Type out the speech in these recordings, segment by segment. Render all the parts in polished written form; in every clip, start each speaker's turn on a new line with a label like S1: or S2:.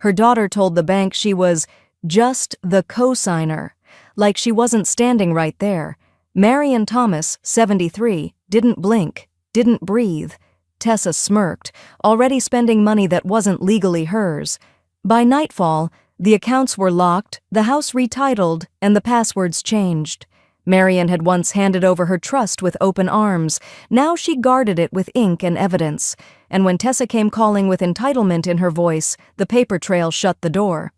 S1: Her daughter told the bank she was just the co-signer, like she wasn't standing right there. Marion Thomas, 73, didn't blink, didn't breathe. Tessa smirked, already spending money that wasn't legally hers. By nightfall, the accounts were locked, the house retitled, and the passwords changed. Marion had once handed over her trust with open arms. Now she guarded it with ink and evidence. And when Tessa came calling with entitlement in her voice, the paper trail shut the door.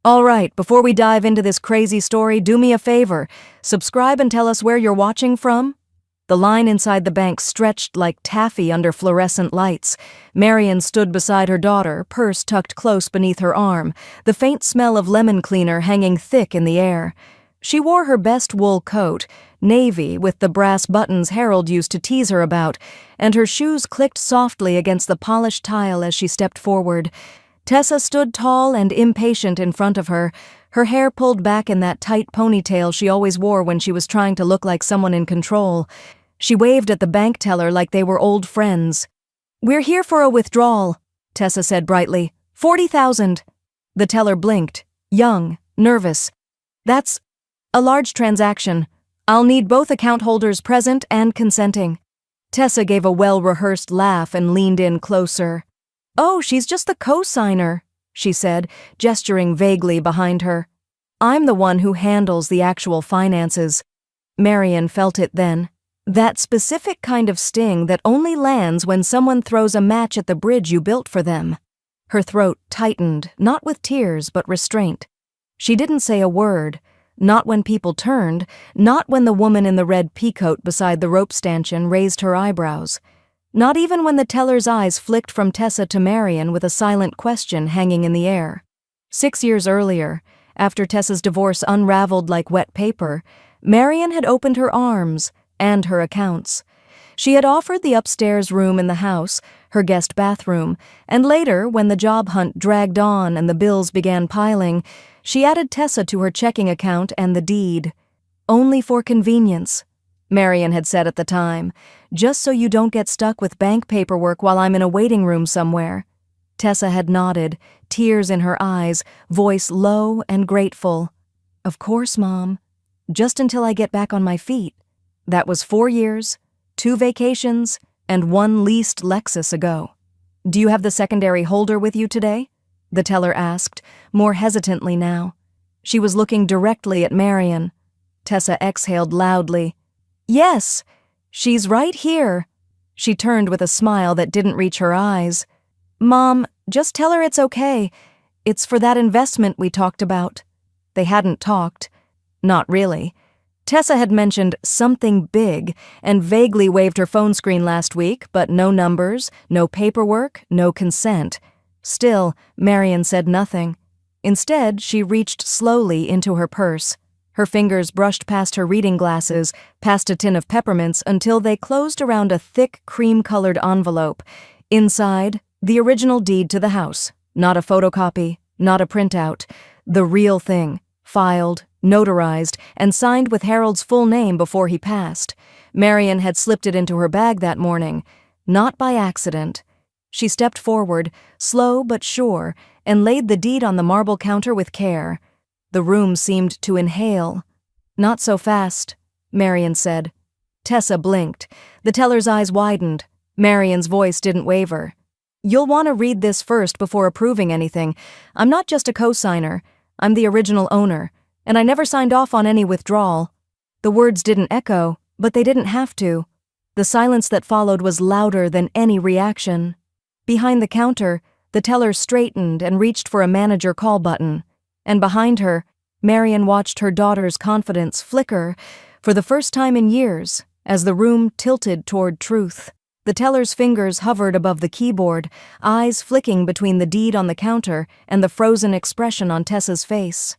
S1: All right, before we dive into this crazy story, do me a favor. Subscribe and tell us where you're watching from. The line inside the bank stretched like taffy under fluorescent lights. Marion stood beside her daughter, purse tucked close beneath her arm, the faint smell of lemon cleaner hanging thick in the air. She wore her best wool coat, navy with the brass buttons Harold used to tease her about, and her shoes clicked softly against the polished tile as she stepped forward. Tessa stood tall and impatient in front of her, her hair pulled back in that tight ponytail she always wore when she was trying to look like someone in control. She waved at the bank teller like they were old friends. "We're here for a withdrawal," Tessa said brightly. 40,000. The teller blinked, young, nervous. "That's a large transaction. I'll need both account holders present and consenting." Tessa gave a well-rehearsed laugh and leaned in closer. "Oh, she's just the co-signer," she said, gesturing vaguely behind her. "I'm the one who handles the actual finances." Marion felt it then. That specific kind of sting that only lands when someone throws a match at the bridge you built for them. Her throat tightened, not with tears but restraint. She didn't say a word. Not when people turned, not when the woman in the red peacoat beside the rope stanchion raised her eyebrows. Not even when the teller's eyes flicked from Tessa to Marion with a silent question hanging in the air. 6 years earlier, after Tessa's divorce unraveled like wet paper, Marion had opened her arms and her accounts. She had offered the upstairs room in the house, her guest bathroom, and later, when the job hunt dragged on and the bills began piling, she added Tessa to her checking account and the deed. "Only for convenience," Marion had said at the time, "just so you don't get stuck with bank paperwork while I'm in a waiting room somewhere." Tessa had nodded, tears in her eyes, voice low and grateful. "Of course, Mom. Just until I get back on my feet." That was 4 years, 2 vacations, and 1 leased Lexus ago. "Do you have the secondary holder with you today?" the teller asked, more hesitantly now. She was looking directly at Marion. Tessa exhaled loudly. "Yes, she's right here." She turned with a smile that didn't reach her eyes. "Mom, just tell her it's okay. It's for that investment we talked about." They hadn't talked. Not really. Tessa had mentioned something big and vaguely waved her phone screen last week, but no numbers, no paperwork, no consent. Still, Marion said nothing. Instead, she reached slowly into her purse. Her fingers brushed past her reading glasses, past a tin of peppermints until they closed around a thick, cream-colored envelope. Inside, the original deed to the house. Not a photocopy, not a printout. The real thing, filed, notarized, and signed with Harold's full name before he passed. Marion had slipped it into her bag that morning, not by accident. She stepped forward, slow but sure, and laid the deed on the marble counter with care. The room seemed to inhale. "Not so fast," Marion said. Tessa blinked. The teller's eyes widened. Marion's voice didn't waver. "You'll want to read this first before approving anything. I'm not just a co-signer. I'm the original owner. And I never signed off on any withdrawal." The words didn't echo, but they didn't have to. The silence that followed was louder than any reaction. Behind the counter, the teller straightened and reached for a manager call button. And behind her, Marion watched her daughter's confidence flicker for the first time in years as the room tilted toward truth. The teller's fingers hovered above the keyboard, eyes flicking between the deed on the counter and the frozen expression on Tessa's face.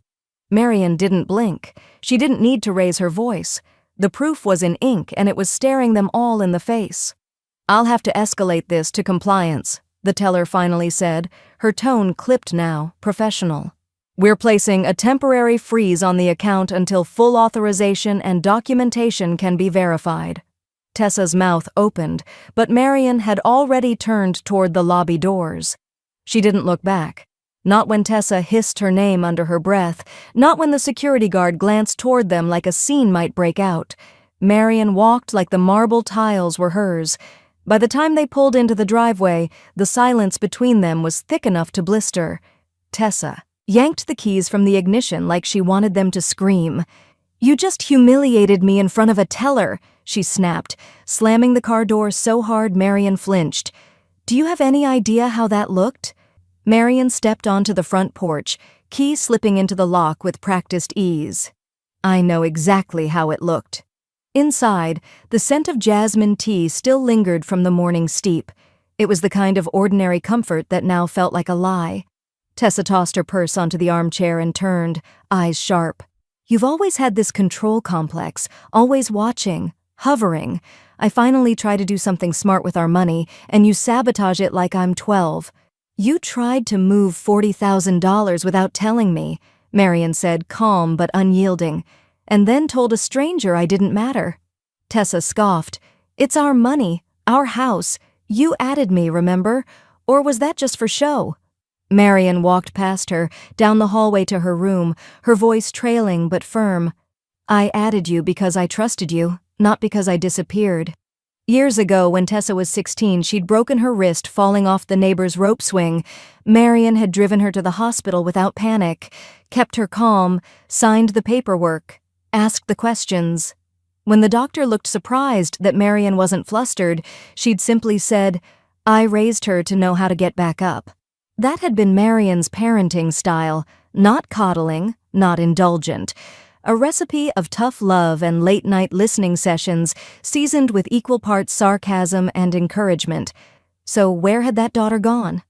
S1: Marion didn't blink. She didn't need to raise her voice. The proof was in ink, and it was staring them all in the face. "I'll have to escalate this to compliance," the teller finally said, her tone clipped now, professional. "We're placing a temporary freeze on the account until full authorization and documentation can be verified." Tessa's mouth opened, but Marion had already turned toward the lobby doors. She didn't look back. Not when Tessa hissed her name under her breath, not when the security guard glanced toward them like a scene might break out. Marian walked like the marble tiles were hers. By the time they pulled into the driveway, the silence between them was thick enough to blister. Tessa yanked the keys from the ignition like she wanted them to scream. "You just humiliated me in front of a teller," she snapped, slamming the car door so hard Marian flinched. "Do you have any idea how that looked?" Marian stepped onto the front porch, key slipping into the lock with practiced ease. "I know exactly how it looked." Inside, the scent of jasmine tea still lingered from the morning steep. It was the kind of ordinary comfort that now felt like a lie. Tessa tossed her purse onto the armchair and turned, eyes sharp. "You've always had this control complex, always watching, hovering. I finally try to do something smart with our money, and you sabotage it like I'm 12. You tried to move $40,000 without telling me," Marian said, calm but unyielding, "and then told a stranger I didn't matter." Tessa scoffed. "It's our money, our house. You added me, remember? Or was that just for show?" Marian walked past her, down the hallway to her room, her voice trailing but firm. "I added you because I trusted you, not because I disappeared." Years ago, when Tessa was 16, she'd broken her wrist falling off the neighbor's rope swing. Marian had driven her to the hospital without panic, kept her calm, signed the paperwork, asked the questions. When the doctor looked surprised that Marian wasn't flustered, she'd simply said, "I raised her to know how to get back up." That had been Marian's parenting style, not coddling, not indulgent. A recipe of tough love and late-night listening sessions seasoned with equal parts sarcasm and encouragement. So where had that daughter gone?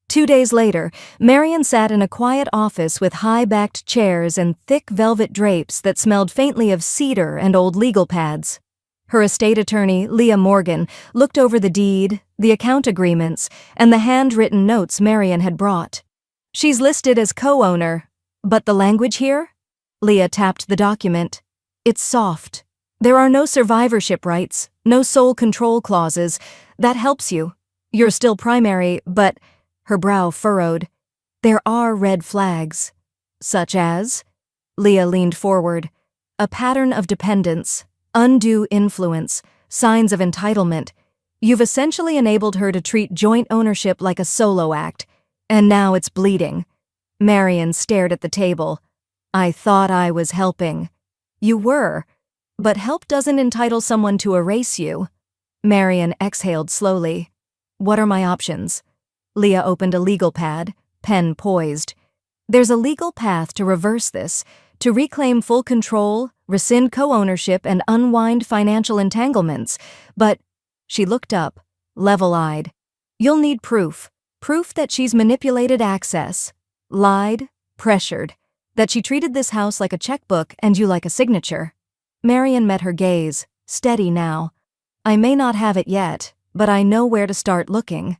S1: 2 days later, Marian sat in a quiet office with high-backed chairs and thick velvet drapes that smelled faintly of cedar and old legal pads. Her estate attorney, Leah Morgan, looked over the deed, the account agreements, and the handwritten notes Marian had brought. "She's listed as co-owner, but the language here?" Leah tapped the document. "It's soft. There are no survivorship rights, no sole control clauses. That helps you. You're still primary, but—" her brow furrowed. "There are red flags." "Such as?" Leah leaned forward. "A pattern of dependence, undue influence, signs of entitlement. You've essentially enabled her to treat joint ownership like a solo act, and now it's bleeding." Marian stared at the table. "I thought I was helping." "You were, but help doesn't entitle someone to erase you." Marian exhaled slowly. "What are my options?" Leah opened a legal pad, pen poised. "There's a legal path to reverse this, to reclaim full control, rescind co-ownership, and unwind financial entanglements. But—" she looked up, level-eyed. "You'll need proof. Proof that she's manipulated access, lied, pressured, that she treated this house like a checkbook and you like a signature." Marian met her gaze, steady now. "I may not have it yet, but I know where to start looking."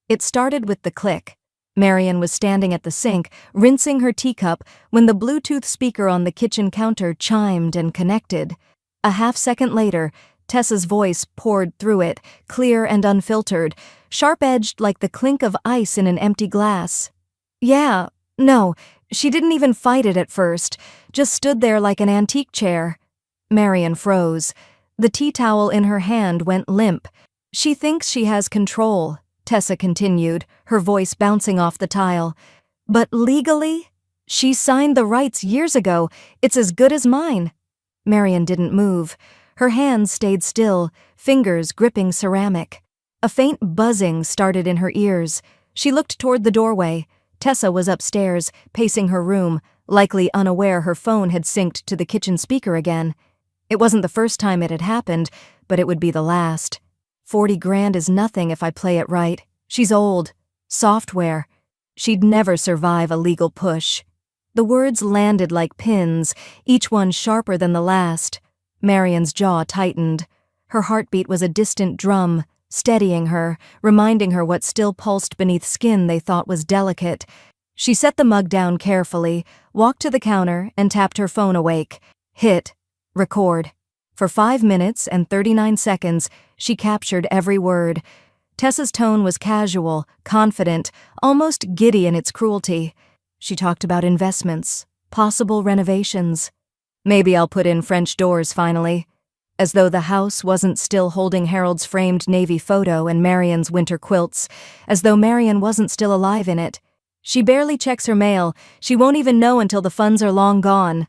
S1: It started with the click. Marian was standing at the sink, rinsing her teacup, when the Bluetooth speaker on the kitchen counter chimed and connected. A half-second later, Tessa's voice poured through it, clear and unfiltered, sharp-edged like the clink of ice in an empty glass. "Yeah, no, she didn't even fight it at first, just stood there like an antique chair." Marian froze. The tea towel in her hand went limp. "She thinks she has control," Tessa continued, her voice bouncing off the tile. "But legally? She signed the rights years ago. It's as good as mine." Marian didn't move. Her hands stayed still, fingers gripping ceramic. A faint buzzing started in her ears. She looked toward the doorway. Tessa was upstairs, pacing her room, likely unaware her phone had synced to the kitchen speaker again. It wasn't the first time it had happened, but it would be the last. 40 grand is nothing if I play it right. She's old. Software. She'd never survive a legal push. The words landed like pins, each one sharper than the last. Marian's jaw tightened. Her heartbeat was a distant drum, steadying her, reminding her what still pulsed beneath skin they thought was delicate. She set the mug down carefully, walked to the counter, and tapped her phone awake. Hit. Record. For 5 minutes and 39 seconds, she captured every word. Tessa's tone was casual, confident, almost giddy in its cruelty. She talked about investments, possible renovations. Maybe I'll put in French doors finally. As though the house wasn't still holding Harold's framed navy photo and Marian's winter quilts, as though Marian wasn't still alive in it. She barely checks her mail. She won't even know until the funds are long gone.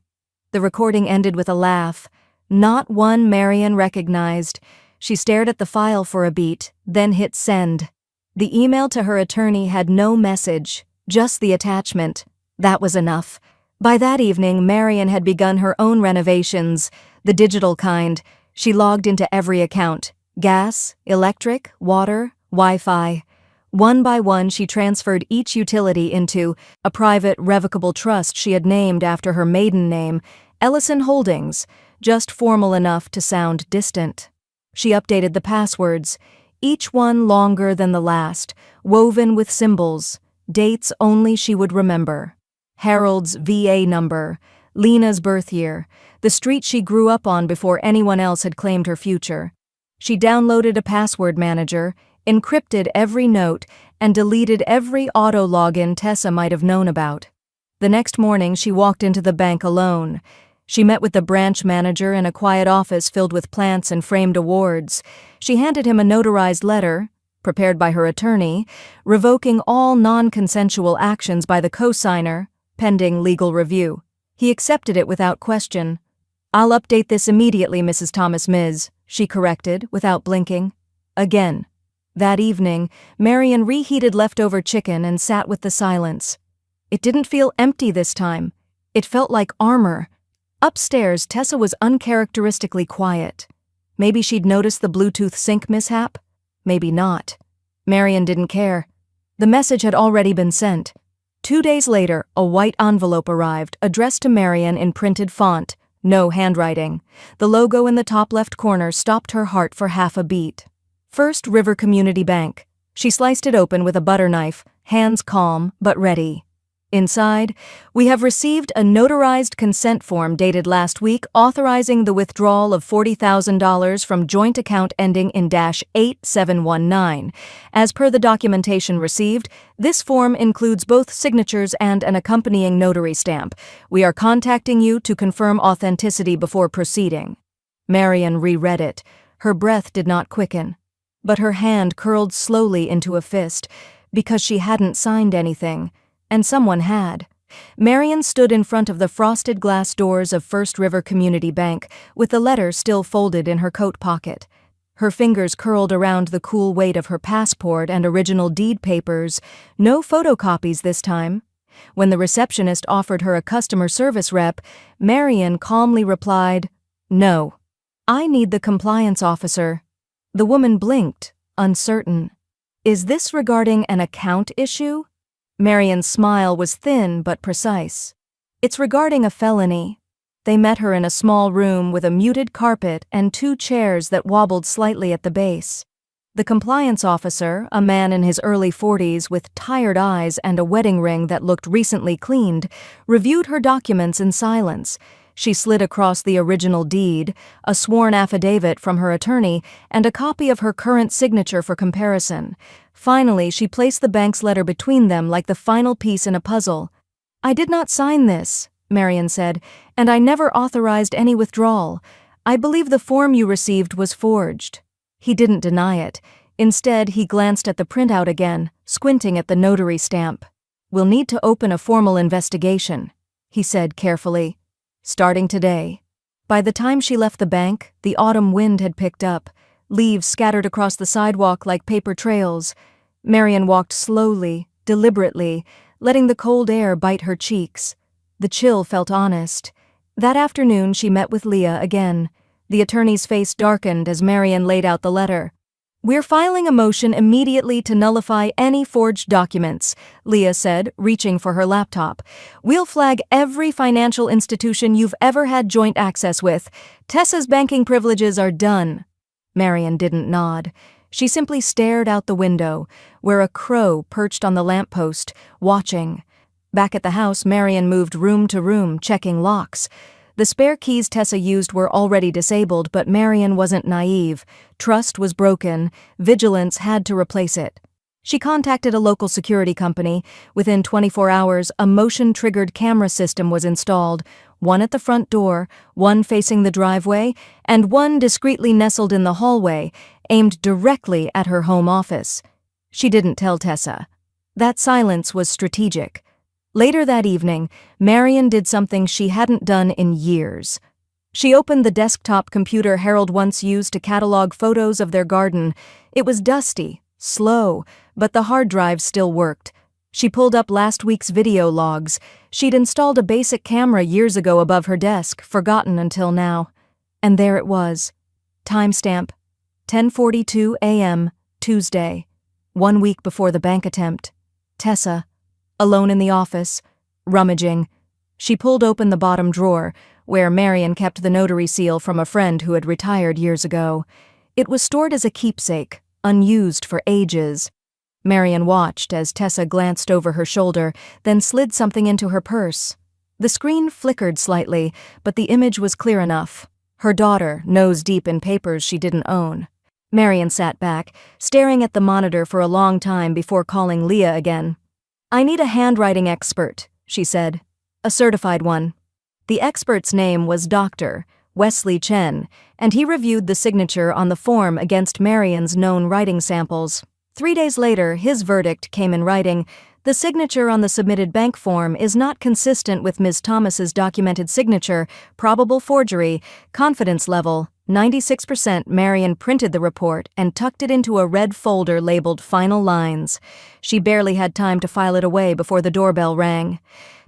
S1: The recording ended with a laugh. Not one Marian recognized. She stared at the file for a beat, then hit send. The email to her attorney had no message, just the attachment. That was enough. By that evening, Marian had begun her own renovations, the digital kind. She logged into every account: gas, electric, water, Wi-Fi. One by one, she transferred each utility into a private, revocable trust she had named after her maiden name, Ellison Holdings, just formal enough to sound distant. She updated the passwords, each one longer than the last, woven with symbols, dates only she would remember. Harold's VA number, Lena's birth year, the street she grew up on before anyone else had claimed her future. She downloaded a password manager, encrypted every note, and deleted every auto login Tessa might have known about. The next morning, she walked into the bank alone. She met with the branch manager in a quiet office filled with plants and framed awards. She handed him a notarized letter, prepared by her attorney, revoking all non-consensual actions by the co-signer, pending legal review. He accepted it without question. "I'll update this immediately, Mrs. Thomas Ms.," she corrected, without blinking. Again. That evening, Marian reheated leftover chicken and sat with the silence. It didn't feel empty this time. It felt like armor. Upstairs, Tessa was uncharacteristically quiet. Maybe she'd noticed the Bluetooth sync mishap? Maybe not. Marian didn't care. The message had already been sent. 2 days later, a white envelope arrived, addressed to Marian in printed font, no handwriting. The logo in the top left corner stopped her heart for half a beat. First River Community Bank. She sliced it open with a butter knife, hands calm but ready. Inside, "We have received a notarized consent form dated last week authorizing the withdrawal of $40,000 from joint account ending in -8719. As per the documentation received, this form includes both signatures and an accompanying notary stamp. We are contacting you to confirm authenticity before proceeding." Marian reread it. Her breath did not quicken. But her hand curled slowly into a fist, because she hadn't signed anything, and someone had. Marian stood in front of the frosted glass doors of First River Community Bank, with the letter still folded in her coat pocket. Her fingers curled around the cool weight of her passport and original deed papers, no photocopies this time. When the receptionist offered her a customer service rep, Marian calmly replied, "No. I need the compliance officer." The woman blinked, uncertain. "Is this regarding an account issue?" Marian's smile was thin but precise. "It's regarding a felony." They met her in a small room with a muted carpet and 2 chairs that wobbled slightly at the base. The compliance officer, a man in his early 40s with tired eyes and a wedding ring that looked recently cleaned, reviewed her documents in silence. She slid across the original deed, a sworn affidavit from her attorney, and a copy of her current signature for comparison. Finally, she placed the bank's letter between them like the final piece in a puzzle. "I did not sign this," Marian said, "and I never authorized any withdrawal. I believe the form you received was forged." He didn't deny it. Instead, he glanced at the printout again, squinting at the notary stamp. "We'll need to open a formal investigation," he said carefully. "Starting today." By the time she left the bank, the autumn wind had picked up. Leaves scattered across the sidewalk like paper trails. Marian walked slowly, deliberately, letting the cold air bite her cheeks. The chill felt honest. That afternoon she met with Leah again. The attorney's face darkened as Marian laid out the letter. "We're filing a motion immediately to nullify any forged documents," Leah said, reaching for her laptop. "We'll flag every financial institution you've ever had joint access with. Tessa's banking privileges are done." Marian didn't nod. She simply stared out the window, where a crow perched on the lamppost, watching. Back at the house, Marian moved room to room, checking locks. The spare keys Tessa used were already disabled, but Marion wasn't naive. Trust was broken. Vigilance had to replace it. She contacted a local security company. Within 24 hours, a motion-triggered camera system was installed, one at the front door, one facing the driveway, and one discreetly nestled in the hallway, aimed directly at her home office. She didn't tell Tessa. That silence was strategic. Later that evening, Marion did something she hadn't done in years. She opened the desktop computer Harold once used to catalog photos of their garden. It was dusty, slow, but the hard drive still worked. She pulled up last week's video logs. She'd installed a basic camera years ago above her desk, forgotten until now. And there it was. Timestamp: 10:42 a.m., Tuesday. 1 week before the bank attempt. Tessa, alone in the office, rummaging. She pulled open the bottom drawer, where Marion kept the notary seal from a friend who had retired years ago. It was stored as a keepsake, unused for ages. Marion watched as Tessa glanced over her shoulder, then slid something into her purse. The screen flickered slightly, but the image was clear enough. Her daughter, nose deep in papers she didn't own. Marion sat back, staring at the monitor for a long time before calling Leah again. "I need a handwriting expert," she said. "A certified one." The expert's name was Dr. Wesley Chen, and he reviewed the signature on the form against Marion's known writing samples. 3 days later, his verdict came in writing. "The signature on the submitted bank form is not consistent with Ms. Thomas's documented signature, probable forgery, confidence level, 96%. Marion printed the report and tucked it into a red folder labeled Final Lines. She barely had time to file it away before the doorbell rang.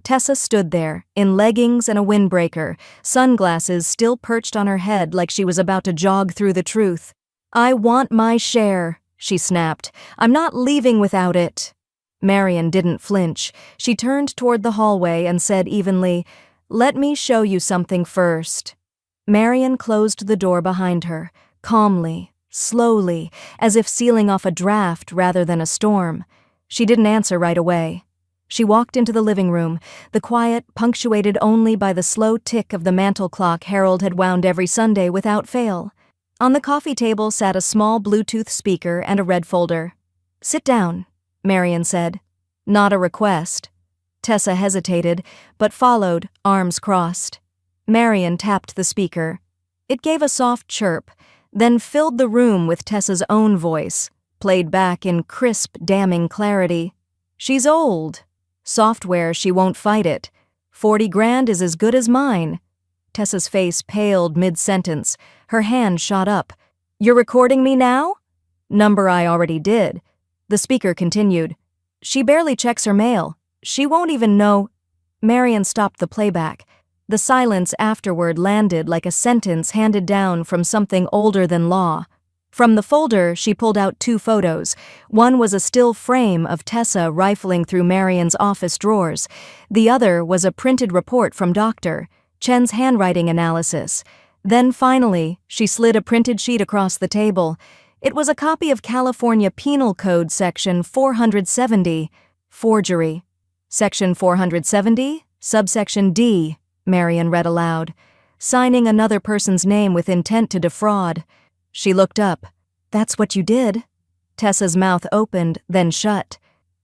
S1: Tessa stood there, in leggings and a windbreaker, sunglasses still perched on her head like she was about to jog through the truth. "I want my share," she snapped. "I'm not leaving without it." Marion didn't flinch. She turned toward the hallway and said evenly, "Let me show you something first." Marion closed the door behind her, calmly, slowly, as if sealing off a draft rather than a storm. She didn't answer right away. She walked into the living room, the quiet punctuated only by the slow tick of the mantel clock Harold had wound every Sunday without fail. On the coffee table sat a small Bluetooth speaker and a red folder. "Sit down," Marion said. Not a request. Tessa hesitated, but followed, arms crossed. Marion tapped the speaker. It gave a soft chirp, then filled the room with Tessa's own voice, played back in crisp, damning clarity. "She's old. Software, she won't fight it. 40 grand is as good as mine." Tessa's face paled mid-sentence. Her hand shot up. "You're recording me now?" "Number I already did." The speaker continued. "She barely checks her mail. She won't even know." Marion stopped the playback. The silence afterward landed like a sentence handed down from something older than law. From the folder, she pulled out 2 photos. One was a still frame of Tessa rifling through Marion's office drawers. The other was a printed report from Dr. Chen's handwriting analysis. Then finally, she slid a printed sheet across the table. It was a copy of California Penal Code Section 470, forgery. Section 470, subsection D, Marion read aloud. Signing another person's name with intent to defraud. She looked up. "That's what you did?" Tessa's mouth opened, then shut.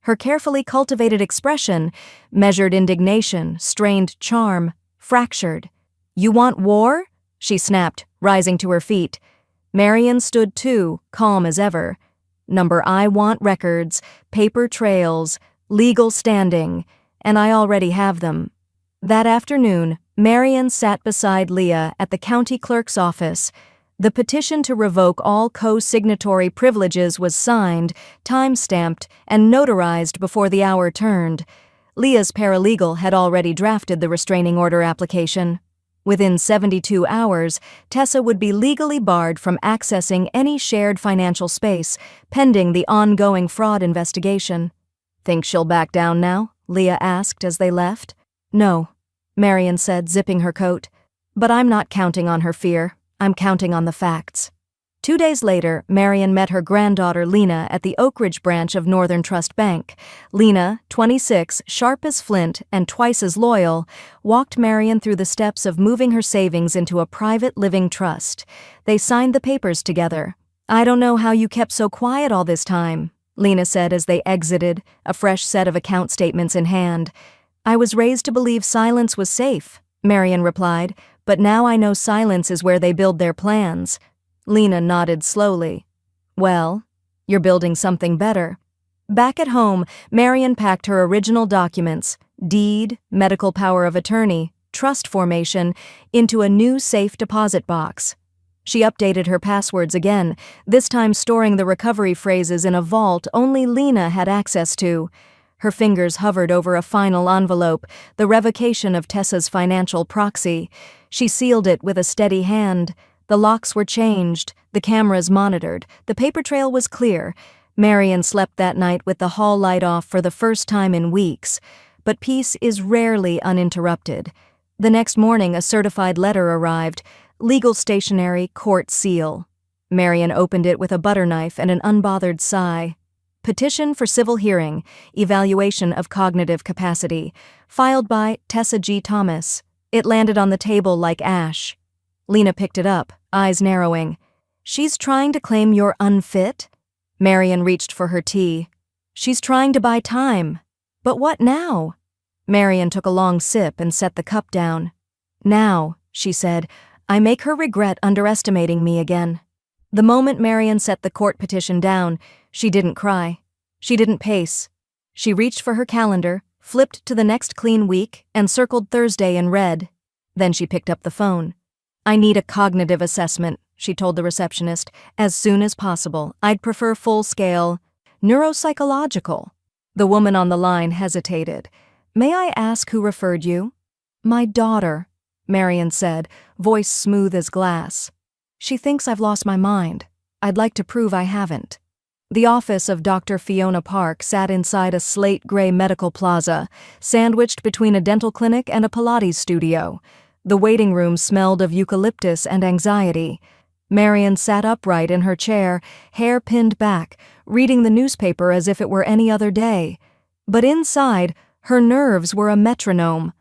S1: Her carefully cultivated expression, measured indignation, strained charm, fractured. "You want war?" she snapped, rising to her feet. Marion stood too, calm as ever. "Number I want records, paper trails, legal standing, and I already have them." That afternoon, Marion sat beside Leah at the county clerk's office. The petition to revoke all co-signatory privileges was signed, time-stamped, and notarized before the hour turned. Leah's paralegal had already drafted the restraining order application. Within 72 hours, Tessa would be legally barred from accessing any shared financial space, pending the ongoing fraud investigation. "Think she'll back down now?" Leah asked as they left. "No," Marion said, zipping her coat. "But I'm not counting on her fear. I'm counting on the facts." 2 days later, Marion met her granddaughter Lena at the Oak Ridge branch of Northern Trust Bank. Lena, 26, sharp as flint and twice as loyal, walked Marion through the steps of moving her savings into a private living trust. They signed the papers together. "I don't know how you kept so quiet all this time," Lena said as they exited, a fresh set of account statements in hand. "I was raised to believe silence was safe," Marion replied, "but now I know silence is where they build their plans." Lena nodded slowly. "Well, you're building something better." Back at home, Marion packed her original documents, deed, medical power of attorney, trust formation, into a new safe deposit box. She updated her passwords again, this time storing the recovery phrases in a vault only Lena had access to. Her fingers hovered over a final envelope, the revocation of Tessa's financial proxy. She sealed it with a steady hand. The locks were changed, the cameras monitored, the paper trail was clear. Marion slept that night with the hall light off for the first time in weeks. But peace is rarely uninterrupted. The next morning, a certified letter arrived, legal stationery, court seal. Marion opened it with a butter knife and an unbothered sigh. Petition for civil hearing, evaluation of cognitive capacity, filed by Tessa G. Thomas. It landed on the table like ash. Lena picked it up, eyes narrowing. "She's trying to claim you're unfit?" Marion reached for her tea. "She's trying to buy time. But what now?" Marion took a long sip and set the cup down. "Now," she said, "I make her regret underestimating me again." The moment Marion set the court petition down, she didn't cry. She didn't pace. She reached for her calendar, flipped to the next clean week, and circled Thursday in red. Then she picked up the phone. "I need a cognitive assessment," she told the receptionist, "as soon as possible. I'd prefer full-scale neuropsychological." The woman on the line hesitated. "May I ask who referred you?" "My daughter," Marion said, voice smooth as glass. "She thinks I've lost my mind. I'd like to prove I haven't." The office of Dr. Fiona Park sat inside a slate-gray medical plaza, sandwiched between a dental clinic and a Pilates studio. The waiting room smelled of eucalyptus and anxiety. Marion sat upright in her chair, hair pinned back, reading the newspaper as if it were any other day. But inside, her nerves were a metronome.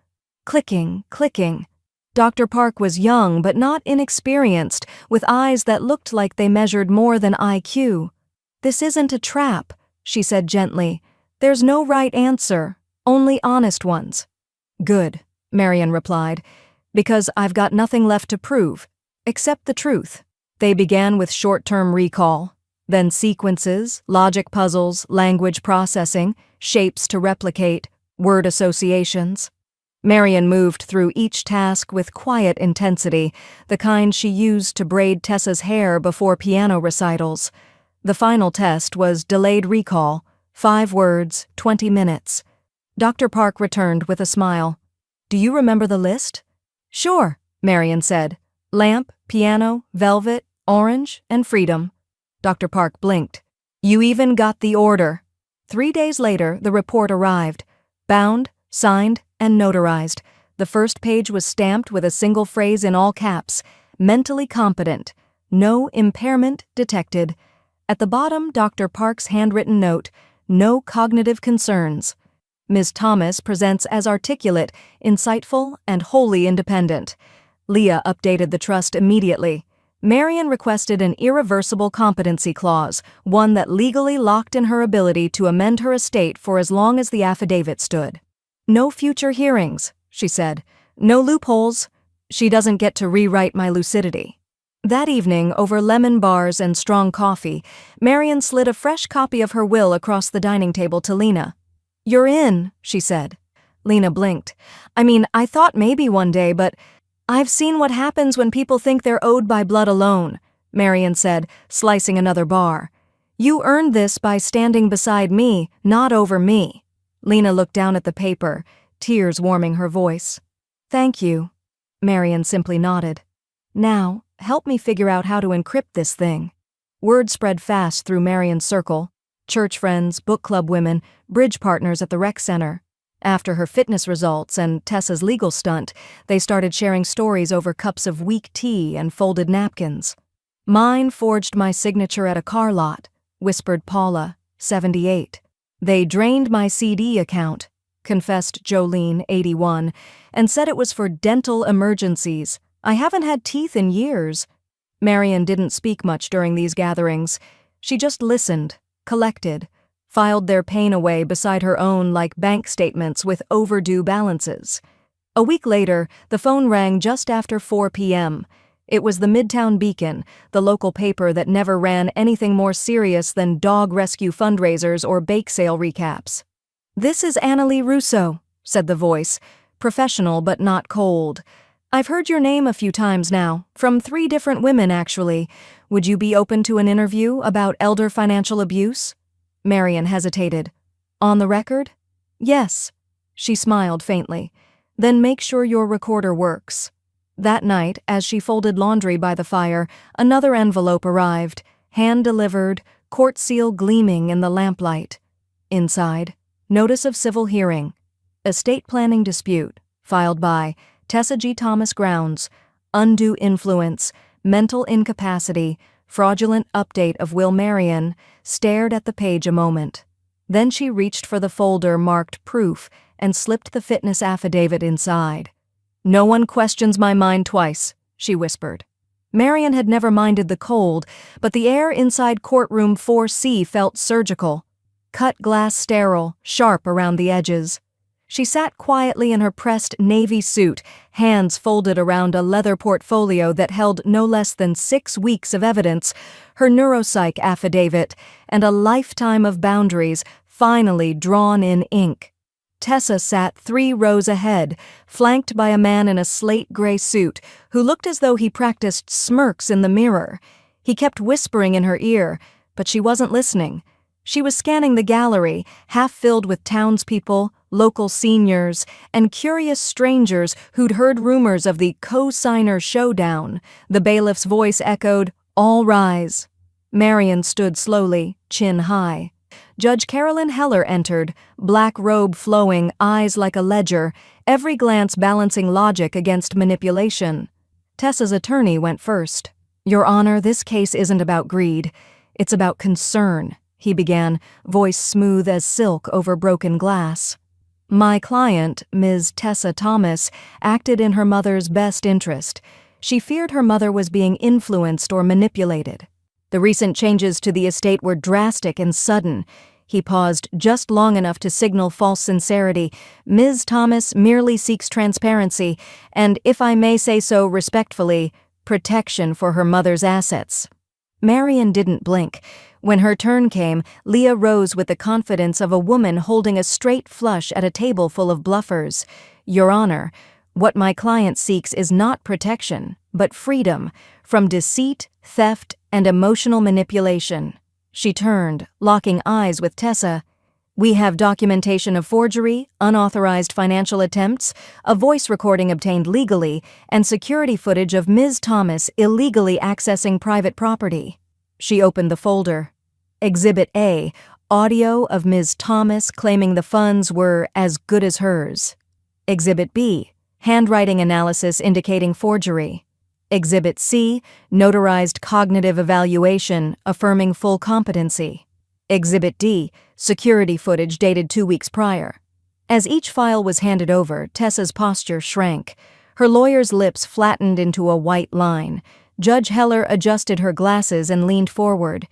S1: Clicking, clicking. Dr. Park was young but not inexperienced, with eyes that looked like they measured more than IQ. "This isn't a trap," she said gently. "There's no right answer, only honest ones." "Good," Marion replied, "because I've got nothing left to prove, except the truth." They began with short-term recall, then sequences, logic puzzles, language processing, shapes to replicate, word associations. Marion moved through each task with quiet intensity, the kind she used to braid Tessa's hair before piano recitals. The final test was delayed recall, 5 words, 20 minutes. Dr. Park returned with a smile. "Do you remember the list?" "Sure," Marion said. "Lamp, piano, velvet, orange, and freedom." Dr. Park blinked. "You even got the order." 3 days later, the report arrived. Bound, signed, and notarized. The first page was stamped with a single phrase in all caps: "Mentally competent. No impairment detected." At the bottom, Dr. Park's handwritten note: "No cognitive concerns." Ms. Thomas presents as articulate, insightful, and wholly independent. Leah updated the trust immediately. Marion requested an irreversible competency clause, one that legally locked in her ability to amend her estate for as long as the affidavit stood. "No future hearings," she said. "No loopholes. She doesn't get to rewrite my lucidity." That evening, over lemon bars and strong coffee, Marion slid a fresh copy of her will across the dining table to Lena. "You're in," she said. Lena blinked. I thought maybe one day, but I've seen what happens when people think they're owed by blood alone," Marion said, slicing another bar. "You earned this by standing beside me, not over me." Lena looked down at the paper, tears warming her voice. "Thank you." Marion simply nodded. "Now, help me figure out how to encrypt this thing." Word spread fast through Marion's circle. Church friends, book club women, bridge partners at the rec center. After her fitness results and Tessa's legal stunt, they started sharing stories over cups of weak tea and folded napkins. Mine forged my signature at a car lot, whispered Paula, 78. They drained my CD account, confessed Jolene, 81, and said it was for dental emergencies. I haven't had teeth in years. Marion didn't speak much during these gatherings. She just listened, collected, filed their pain away beside her own like bank statements with overdue balances. A week later, the phone rang just after 4 p.m. It was the Midtown Beacon, the local paper that never ran anything more serious than dog rescue fundraisers or bake sale recaps. "This is Annalie Russo," said the voice, professional but not cold. "I've heard your name a few times now, from 3 different women actually. Would you be open to an interview about elder financial abuse?" Marion hesitated. "On the record?" "Yes." She smiled faintly. "Then make sure your recorder works." That night, as she folded laundry by the fire, another envelope arrived, hand-delivered, court seal gleaming in the lamplight. Inside, notice of civil hearing. Estate planning dispute, filed by Tessa G. Thomas grounds, undue influence, mental incapacity, fraudulent update of will. Marion stared at the page a moment. Then she reached for the folder marked proof and slipped the fitness affidavit inside. "No one questions my mind twice," she whispered. Marion had never minded the cold, but the air inside courtroom 4C felt surgical. Cut glass sterile, sharp around the edges. She sat quietly in her pressed navy suit, hands folded around a leather portfolio that held no less than 6 weeks of evidence, her neuropsych affidavit, and a lifetime of boundaries finally drawn in ink. Tessa sat 3 rows ahead, flanked by a man in a slate-gray suit who looked as though he practiced smirks in the mirror. He kept whispering in her ear, but she wasn't listening. She was scanning the gallery, half filled with townspeople, local seniors, and curious strangers who'd heard rumors of the co-signer showdown. The bailiff's voice echoed, "All rise." Marion stood slowly, chin high. Judge Carolyn Heller entered, black robe flowing, eyes like a ledger, every glance balancing logic against manipulation. Tessa's attorney went first. "Your Honor, this case isn't about greed. It's about concern," he began, voice smooth as silk over broken glass. "My client, Ms. Tessa Thomas, acted in her mother's best interest. She feared her mother was being influenced or manipulated. The recent changes to the estate were drastic and sudden." He paused just long enough to signal false sincerity. "Ms. Thomas merely seeks transparency, and, if I may say so respectfully, protection for her mother's assets." Marion didn't blink. When her turn came, Leah rose with the confidence of a woman holding a straight flush at a table full of bluffers. "Your Honor, what my client seeks is not protection, but freedom from deceit, theft, and emotional manipulation." She turned, locking eyes with Tessa. "We have documentation of forgery, unauthorized financial attempts, a voice recording obtained legally, and security footage of Ms. Thomas illegally accessing private property." She opened the folder. Exhibit A, audio of Ms. Thomas claiming the funds were as good as hers. Exhibit B, handwriting analysis indicating forgery. Exhibit C, notarized cognitive evaluation affirming full competency. Exhibit D, security footage dated 2 weeks prior. As each file was handed over, Tessa's posture shrank. Her lawyer's lips flattened into a white line. Judge Heller adjusted her glasses and leaned forward.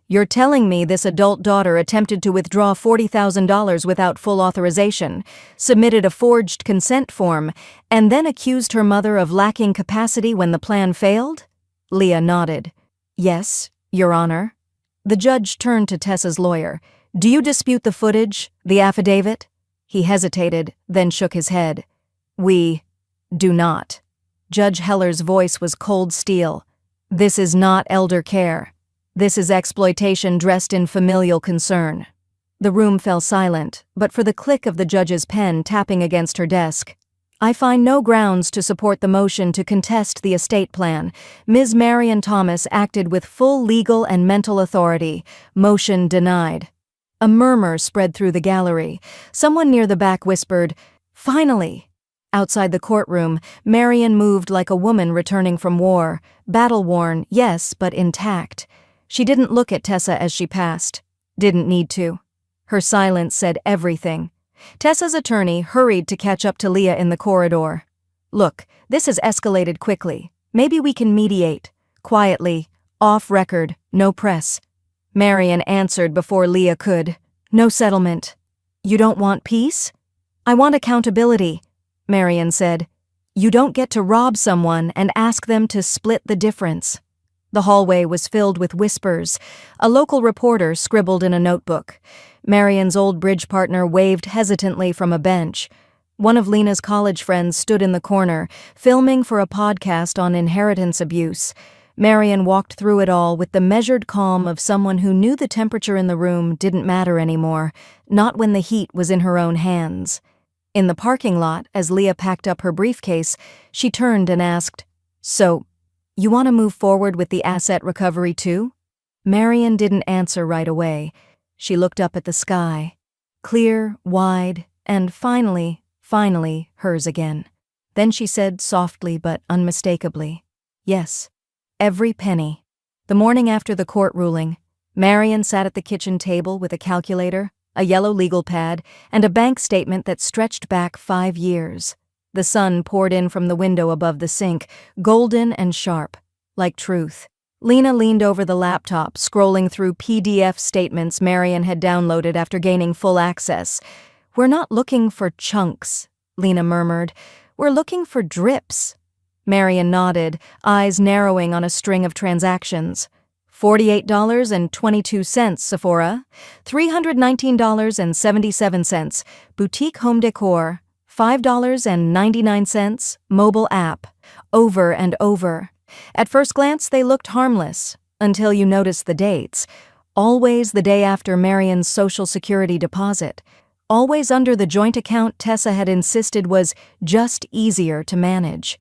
S1: "You're telling me this adult daughter attempted to withdraw $40,000 without full authorization, submitted a forged consent form, and then accused her mother of lacking capacity when the plan failed?" Leah nodded. "Yes, Your Honor." The judge turned to Tessa's lawyer. "Do you dispute the footage, the affidavit?" He hesitated, then shook his head. "We do not." Judge Heller's voice was cold steel. "This is not elder care. This is exploitation dressed in familial concern." The room fell silent, but for the click of the judge's pen tapping against her desk. "I find no grounds to support the motion to contest the estate plan. Ms. Marion Thomas acted with full legal and mental authority. Motion denied." A murmur spread through the gallery. Someone near the back whispered, "Finally!" Outside the courtroom, Marian moved like a woman returning from war. Battle-worn, yes, but intact. She didn't look at Tessa as she passed. Didn't need to. Her silence said everything. Tessa's attorney hurried to catch up to Leah in the corridor. "Look, this has escalated quickly. Maybe we can mediate. Quietly, off record, no press." Marian answered before Leah could. "No settlement." "You don't want peace?" "I want accountability," Marian said. "You don't get to rob someone and ask them to split the difference." The hallway was filled with whispers. A local reporter scribbled in a notebook. Marian's old bridge partner waved hesitantly from a bench. One of Lena's college friends stood in the corner, filming for a podcast on inheritance abuse. Marian walked through it all with the measured calm of someone who knew the temperature in the room didn't matter anymore, not when the heat was in her own hands. In the parking lot, as Leah packed up her briefcase, she turned and asked, "So, you want to move forward with the asset recovery too?" Marian didn't answer right away. She looked up at the sky. Clear, wide, and finally, hers again. Then she said softly but unmistakably, "Yes, every penny." The morning after the court ruling, Marian sat at the kitchen table with a calculator, a yellow legal pad, and a bank statement that stretched back 5 years. The sun poured in from the window above the sink, golden and sharp, like truth. Lena leaned over the laptop, scrolling through PDF statements Marian had downloaded after gaining full access. "We're not looking for chunks," Lena murmured. "We're looking for drips." Marian nodded, eyes narrowing on a string of transactions. $48.22, Sephora. $319.77, Boutique Home Decor. $5.99, mobile app. Over and over. At first glance, they looked harmless, until you noticed the dates. Always the day after Marian's Social Security deposit. Always under the joint account Tessa had insisted was just easier to manage.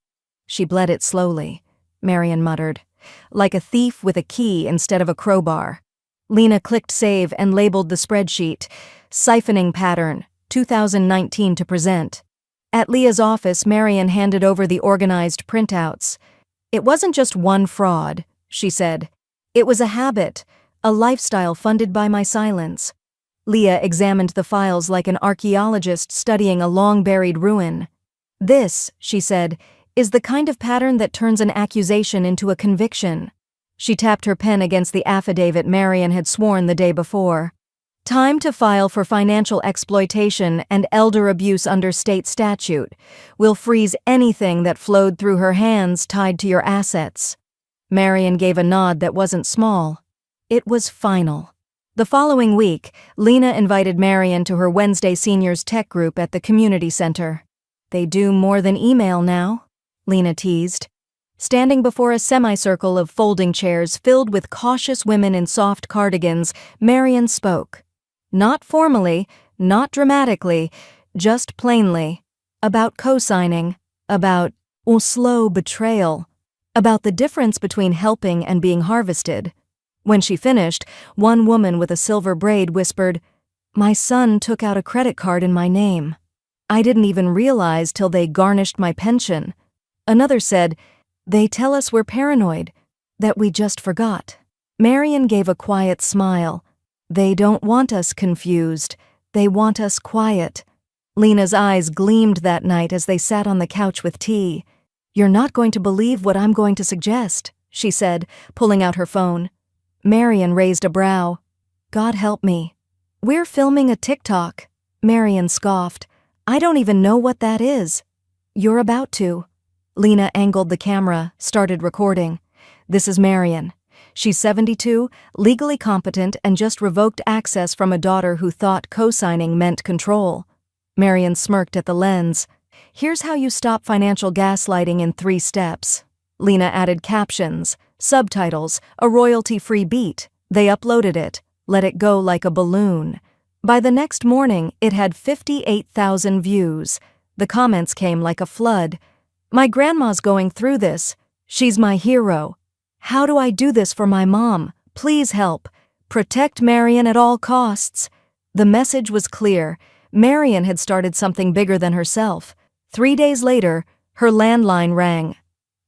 S1: She bled it slowly, Marian muttered. Like a thief with a key instead of a crowbar. Lena clicked save and labeled the spreadsheet. Siphoning pattern, 2019 to present. At Leah's office, Marian handed over the organized printouts. "It wasn't just one fraud," she said. "It was a habit, a lifestyle funded by my silence." Leah examined the files like an archaeologist studying a long-buried ruin. "This," she said, "is the kind of pattern that turns an accusation into a conviction." She tapped her pen against the affidavit Marian had sworn the day before. "Time to file for financial exploitation and elder abuse under state statute. We'll freeze anything that flowed through her hands tied to your assets." Marian gave a nod that wasn't small. It was final. The following week, Lena invited Marian to her Wednesday seniors tech group at the community center. "They do more than email now," Lena teased. Standing before a semicircle of folding chairs filled with cautious women in soft cardigans, Marian spoke. Not formally, not dramatically, just plainly. About co-signing, about slow betrayal, about the difference between helping and being harvested. When she finished, one woman with a silver braid whispered, "My son took out a credit card in my name. I didn't even realize till they garnished my pension." Another said, "They tell us we're paranoid, that we just forgot." Marian gave a quiet smile. "They don't want us confused. They want us quiet." Lena's eyes gleamed that night as they sat on the couch with tea. "You're not going to believe what I'm going to suggest," she said, pulling out her phone. Marian raised a brow. "God help me." "We're filming a TikTok," Marian scoffed. "I don't even know what that is." "You're about to." Lena angled the camera, started recording. "This is Marian. She's 72, legally competent, and just revoked access from a daughter who thought co-signing meant control." Marian smirked at the lens. "Here's how you stop financial gaslighting in 3 steps." Lena added captions, subtitles, a royalty-free beat. They uploaded it, let it go like a balloon. By the next morning, it had 58,000 views. The comments came like a flood. "My grandma's going through this. She's my hero. How do I do this for my mom? Please help. Protect Marian at all costs." The message was clear. Marian had started something bigger than herself. 3 days later, her landline rang.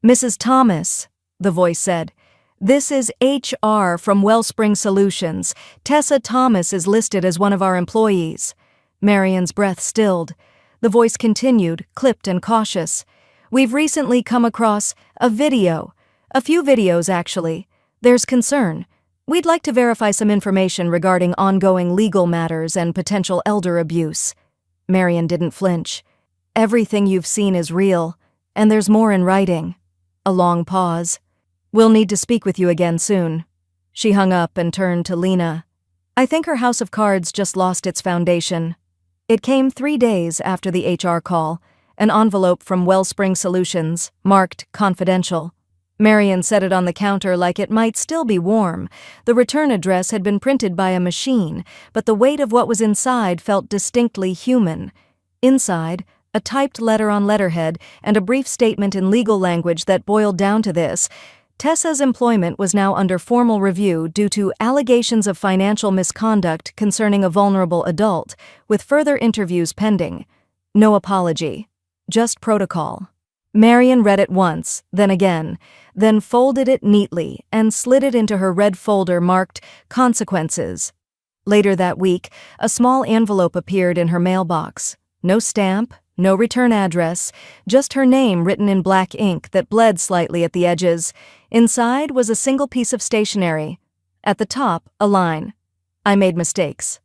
S1: "Mrs. Thomas," the voice said. "This is HR from Wellspring Solutions. Tessa Thomas is listed as one of our employees." Marian's breath stilled. The voice continued, clipped and cautious. "We've recently come across a video. A few videos, actually. There's concern. We'd like to verify some information regarding ongoing legal matters and potential elder abuse." Marian didn't flinch. "Everything you've seen is real, and there's more in writing." A long pause. "We'll need to speak with you again soon." She hung up and turned to Lena. "I think her house of cards just lost its foundation." It came 3 days after the HR call, an envelope from Wellspring Solutions, marked confidential. Marian set it on the counter like it might still be warm. The return address had been printed by a machine, but the weight of what was inside felt distinctly human. Inside, a typed letter on letterhead and a brief statement in legal language that boiled down to this: Tessa's employment was now under formal review due to allegations of financial misconduct concerning a vulnerable adult, with further interviews pending. No apology. Just protocol. Marian read it once, then again, then folded it neatly and slid it into her red folder marked Consequences. Later that week, a small envelope appeared in her mailbox. No stamp, no return address, just her name written in black ink that bled slightly at the edges. Inside was a single piece of stationery. At the top, a line: "I made mistakes.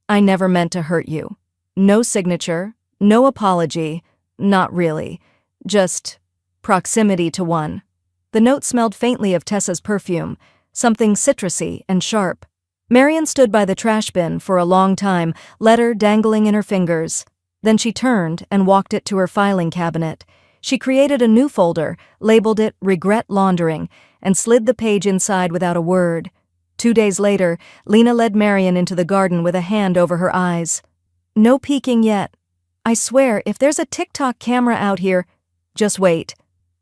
S1: I never meant to hurt you." No signature, no apology, not really. Just proximity to one. The note smelled faintly of Tessa's perfume, something citrusy and sharp. Marian stood by the trash bin for a long time, letter dangling in her fingers. Then she turned and walked it to her filing cabinet. She created a new folder, labeled it Regret Laundering, and slid the page inside without a word. 2 days later, Lena led Marian into the garden with a hand over her eyes. "No peeking yet. I swear, if there's a TikTok camera out here..." "Just wait."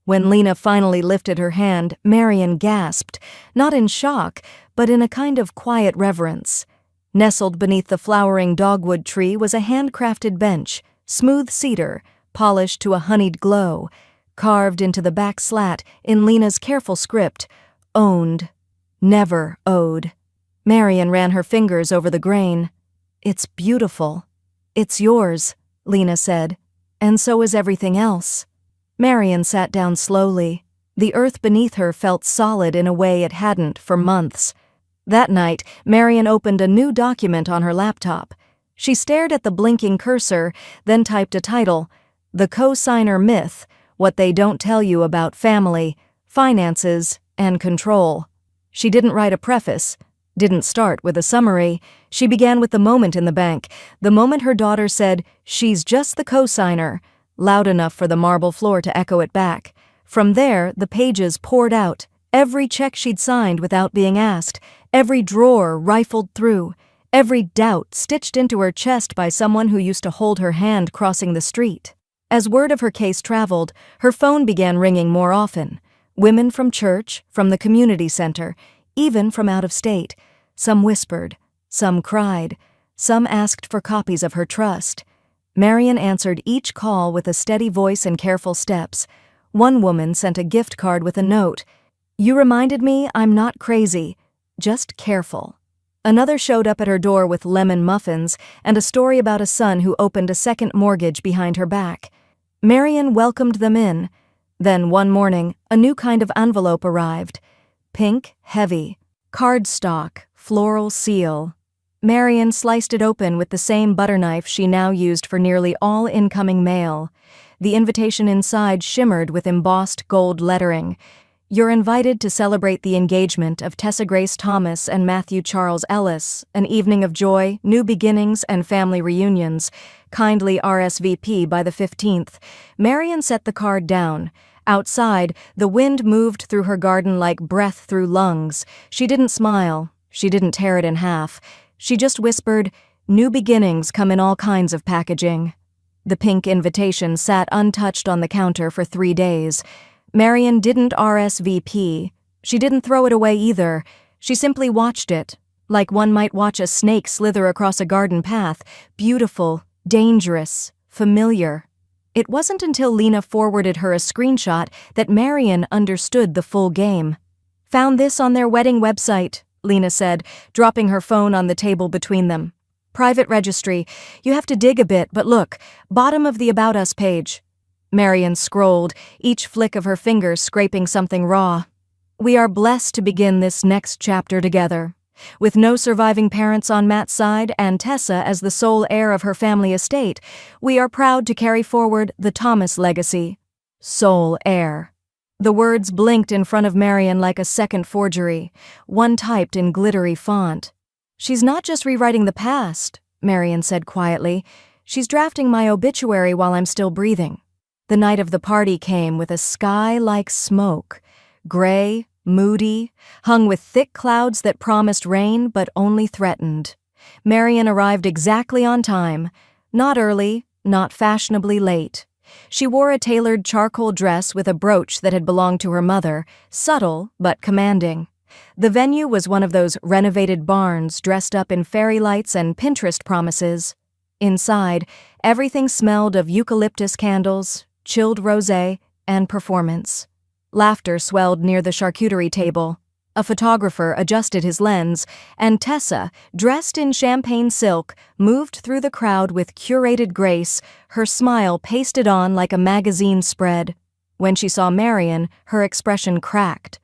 S1: When Lena finally lifted her hand, Marian gasped, not in shock, but in a kind of quiet reverence. Nestled beneath the flowering dogwood tree was a handcrafted bench, smooth cedar, polished to a honeyed glow. Carved into the back slat, in Lena's careful script, "Owned. Never owed." Marian ran her fingers over the grain. "It's beautiful." "It's yours," Lena said, "and so is everything else." Marian sat down slowly. The earth beneath her felt solid in a way it hadn't for months. That night, Marian opened a new document on her laptop. She stared at the blinking cursor, then typed a title: "The Co-Signer Myth, What They Don't Tell You About Family, Finances, and Control." She didn't write a preface, didn't start with a summary. She began with the moment in the bank, the moment her daughter said, "She's just the co-signer," loud enough for the marble floor to echo it back. From there, the pages poured out, every check she'd signed without being asked, every drawer rifled through, every doubt stitched into her chest by someone who used to hold her hand crossing the street. As word of her case traveled, her phone began ringing more often. Women from church, from the community center, even from out of state. Some whispered, some cried, some asked for copies of her trust. Marian answered each call with a steady voice and careful steps. One woman sent a gift card with a note: "You reminded me I'm not crazy, just careful." Another showed up at her door with lemon muffins and a story about a son who opened a second mortgage behind her back. Marian welcomed them in. Then one morning, a new kind of envelope arrived. Pink, heavy, cardstock, floral seal. Marian sliced it open with the same butter knife she now used for nearly all incoming mail. The invitation inside shimmered with embossed gold lettering. "You're invited to celebrate the engagement of Tessa Grace Thomas and Matthew Charles Ellis, an evening of joy, new beginnings, and family reunions. Kindly RSVP by the 15th. Marian set the card down. Outside, the wind moved through her garden like breath through lungs. She didn't smile. She didn't tear it in half. She just whispered, "New beginnings come in all kinds of packaging." The pink invitation sat untouched on the counter for 3 days. Marian didn't RSVP. She didn't throw it away either. She simply watched it, like one might watch a snake slither across a garden path, beautiful, dangerous, familiar. It wasn't until Lena forwarded her a screenshot that Marian understood the full game. "Found this on their wedding website," Lena said, dropping her phone on the table between them. "Private registry. You have to dig a bit, but look, bottom of the About Us page." Marian scrolled, each flick of her fingers scraping something raw. "We are blessed to begin this next chapter together. With no surviving parents on Matt's side and Tessa as the sole heir of her family estate, we are proud to carry forward the Thomas legacy." Sole heir. The words blinked in front of Marian like a second forgery, one typed in glittery font. "She's not just rewriting the past," Marian said quietly. "She's drafting my obituary while I'm still breathing." The night of the party came with a sky like smoke, gray, moody, hung with thick clouds that promised rain but only threatened. Marian arrived exactly on time, not early, not fashionably late. She wore a tailored charcoal dress with a brooch that had belonged to her mother, subtle but commanding. The venue was one of those renovated barns dressed up in fairy lights and Pinterest promises. Inside, everything smelled of eucalyptus candles, chilled rosé, and performance. Laughter swelled near the charcuterie table. A photographer adjusted his lens, and Tessa, dressed in champagne silk, moved through the crowd with curated grace, her smile pasted on like a magazine spread. When she saw Marian, her expression cracked.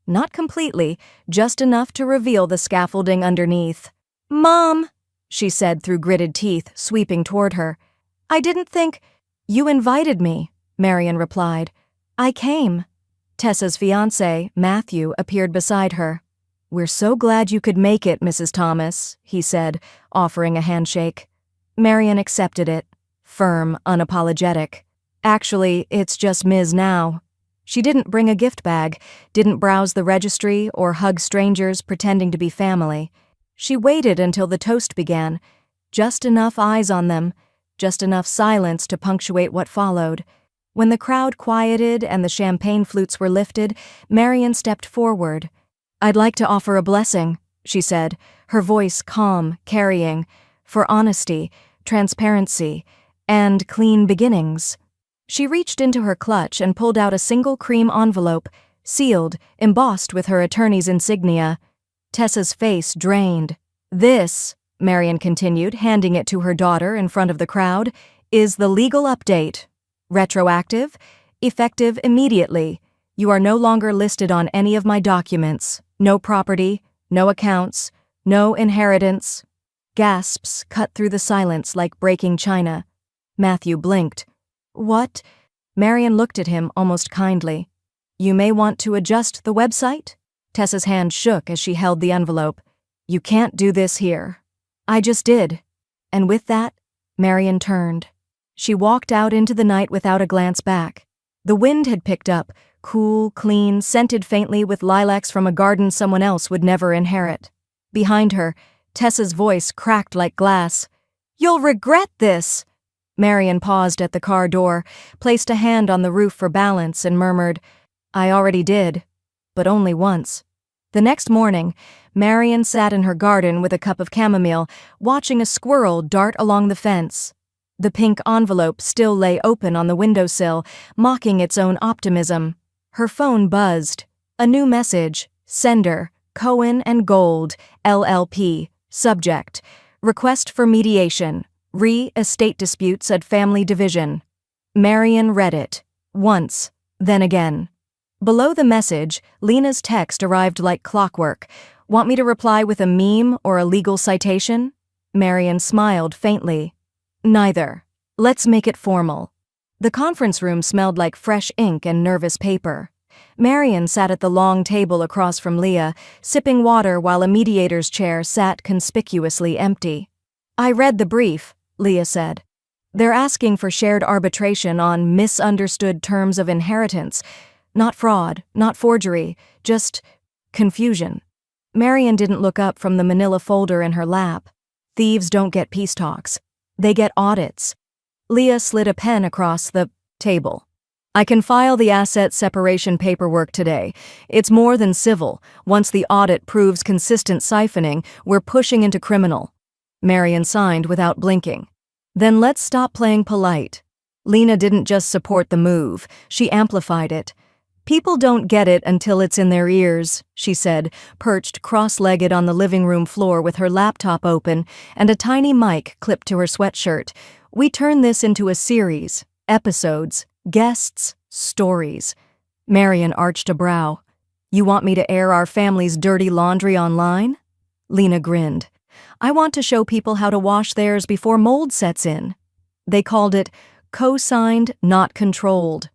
S1: Not completely, just enough to reveal the scaffolding underneath. "Mom," she said through gritted teeth, sweeping toward her. "I didn't think—" "You invited me," Marian replied. "I came." Tessa's fiancé, Matthew, appeared beside her. "We're so glad you could make it, Mrs. Thomas," he said, offering a handshake. Marian accepted it, firm, unapologetic. "Actually, it's just Ms. now." She didn't bring a gift bag, didn't browse the registry or hug strangers pretending to be family. She waited until the toast began. Just enough eyes on them, just enough silence to punctuate what followed. When the crowd quieted and the champagne flutes were lifted, Marian stepped forward. "I'd like to offer a blessing," she said, her voice calm, carrying, "for honesty, transparency, and clean beginnings." She reached into her clutch and pulled out a single cream envelope, sealed, embossed with her attorney's insignia. Tessa's face drained. "This," Marian continued, handing it to her daughter in front of the crowd, "is the legal update. Retroactive, effective immediately. You are no longer listed on any of my documents. No property, no accounts, no inheritance." Gasps cut through the silence like breaking china. Matthew blinked. "What?" Marian looked at him almost kindly. "You may want to adjust the website?" Tessa's hand shook as she held the envelope. "You can't do this here." "I just did." And with that, Marian turned. She walked out into the night without a glance back. The wind had picked up, cool, clean, scented faintly with lilacs from a garden someone else would never inherit. Behind her, Tessa's voice cracked like glass. "You'll regret this!" Marian paused at the car door, placed a hand on the roof for balance, and murmured, "I already did, but only once." The next morning, Marian sat in her garden with a cup of chamomile, watching a squirrel dart along the fence. The pink envelope still lay open on the windowsill, mocking its own optimism. Her phone buzzed. A new message. Sender, Cohen and Gold, LLP. Subject, request for mediation. Estate disputes at family division. Marian read it. Once, then again. Below the message, Lena's text arrived like clockwork. "Want me to reply with a meme or a legal citation?" Marian smiled faintly. "Neither. Let's make it formal." The conference room smelled like fresh ink and nervous paper. Marian sat at the long table across from Leah, sipping water while a mediator's chair sat conspicuously empty. "I read the brief," Leah said. "They're asking for shared arbitration on misunderstood terms of inheritance. Not fraud, not forgery, just confusion." Marian didn't look up from the manila folder in her lap. Thieves don't get peace talks. They get audits. Leah slid a pen across the table. "I can file the asset separation paperwork today. It's more than civil. Once the audit proves consistent siphoning, we're pushing into criminal." Marian signed without blinking. "Then let's stop playing polite." Lena didn't just support the move, she amplified it. "People don't get it until it's in their ears," she said, perched cross-legged on the living room floor with her laptop open and a tiny mic clipped to her sweatshirt. "We turn this into a series, episodes, guests, stories." Marian arched a brow. "You want me to air our family's dirty laundry online?" Lena grinned. "I want to show people how to wash theirs before mold sets in." They called it Co-Signed, Not Controlled.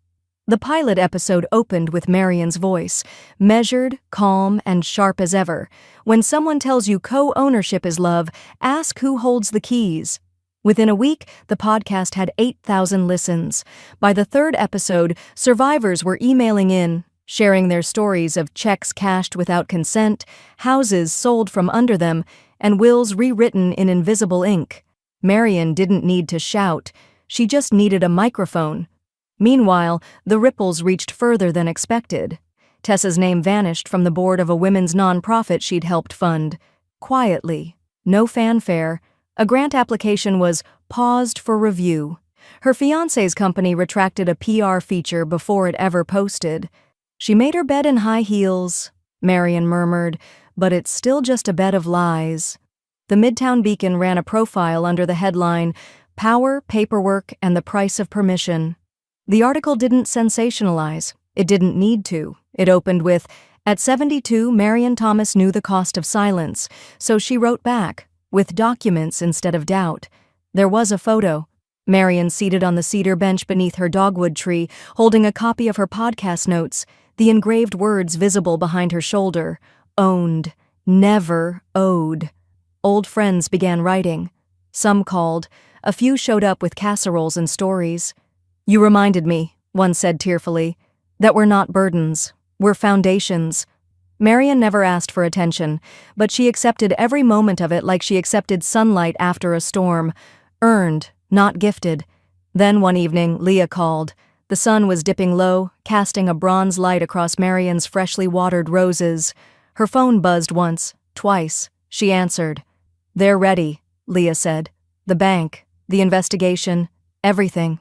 S1: The pilot episode opened with Marian's voice, measured, calm, and sharp as ever. "When someone tells you co-ownership is love, ask who holds the keys." Within a week, the podcast had 8,000 listens. By the third episode, survivors were emailing in, sharing their stories of checks cashed without consent, houses sold from under them, and wills rewritten in invisible ink. Marian didn't need to shout. She just needed a microphone. Meanwhile, the ripples reached further than expected. Tessa's name vanished from the board of a women's nonprofit she'd helped fund. Quietly, no fanfare, a grant application was paused for review. Her fiancé's company retracted a PR feature before it ever posted. "She made her bed in high heels," Marian murmured, "but it's still just a bed of lies." The Midtown Beacon ran a profile under the headline, "Power, Paperwork, and the Price of Permission." The article didn't sensationalize. It didn't need to. It opened with, "At 72, Marian Thomas knew the cost of silence, so she wrote back, with documents instead of doubt." There was a photo. Marian seated on the cedar bench beneath her dogwood tree, holding a copy of her podcast notes, the engraved words visible behind her shoulder. Owned. Never owed. Old friends began writing. Some called. A few showed up with casseroles and stories. "You reminded me," one said tearfully, "that we're not burdens, we're foundations." Marian never asked for attention, but she accepted every moment of it like she accepted sunlight after a storm. Earned, not gifted. Then one evening, Leah called. The sun was dipping low, casting a bronze light across Marian's freshly watered roses. Her phone buzzed once, twice. She answered. "They're ready," Leah said. "The bank, the investigation, everything."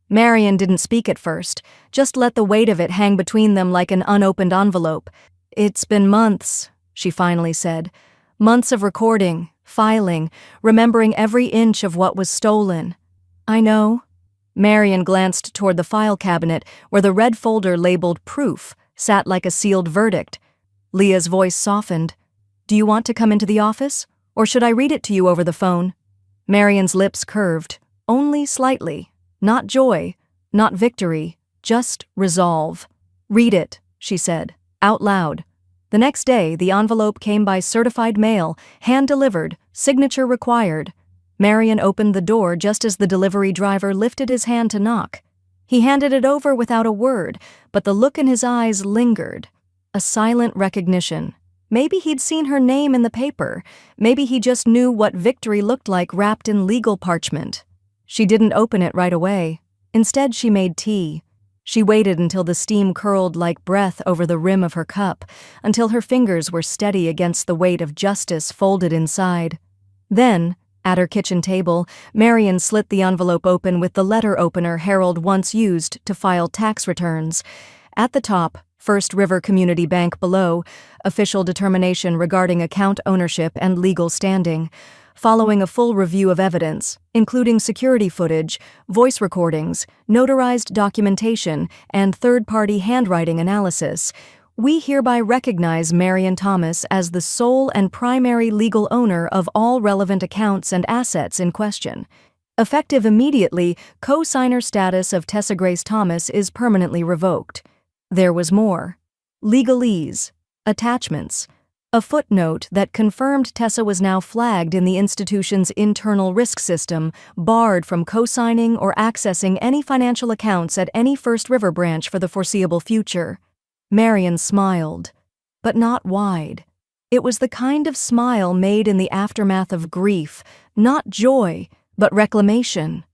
S1: Marian didn't speak at first, just let the weight of it hang between them like an unopened envelope. "It's been months," she finally said. "Months of recording, filing, remembering every inch of what was stolen." "I know." Marian glanced toward the file cabinet where the red folder labeled Proof sat like a sealed verdict. Leah's voice softened. "Do you want to come into the office, or should I read it to you over the phone?" Marian's lips curved, only slightly. Not joy, not victory, just resolve. "Read it," she said, out loud. The next day, the envelope came by certified mail, hand-delivered, signature required. Marian opened the door just as the delivery driver lifted his hand to knock. He handed it over without a word, but the look in his eyes lingered. A silent recognition. Maybe he'd seen her name in the paper. Maybe he just knew what victory looked like wrapped in legal parchment. She didn't open it right away. Instead, she made tea. She waited until the steam curled like breath over the rim of her cup, until her fingers were steady against the weight of justice folded inside. Then, at her kitchen table, Marian slit the envelope open with the letter opener Harold once used to file tax returns. At the top, First River Community Bank below, official determination regarding account ownership and legal standing. Following a full review of evidence, including security footage, voice recordings, notarized documentation, and third-party handwriting analysis, we hereby recognize Marian Thomas as the sole and primary legal owner of all relevant accounts and assets in question. Effective immediately, co-signer status of Tessa Grace Thomas is permanently revoked. There was more. Legalese. Attachments. A footnote that confirmed Tessa was now flagged in the institution's internal risk system, barred from co-signing or accessing any financial accounts at any First River branch for the foreseeable future. Marian smiled, but not wide. It was the kind of smile made in the aftermath of grief, not joy, but reclamation.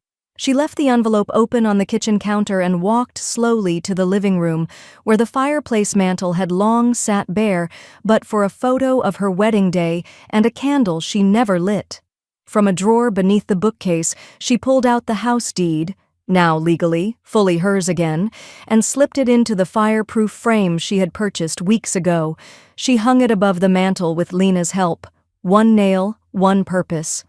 S1: She left the envelope open on the kitchen counter and walked slowly to the living room, where the fireplace mantel had long sat bare but for a photo of her wedding day and a candle she never lit. From a drawer beneath the bookcase, she pulled out the house deed, now legally, fully hers again, and slipped it into the fireproof frame she had purchased weeks ago. She hung it above the mantel with Lena's help. One nail, one purpose.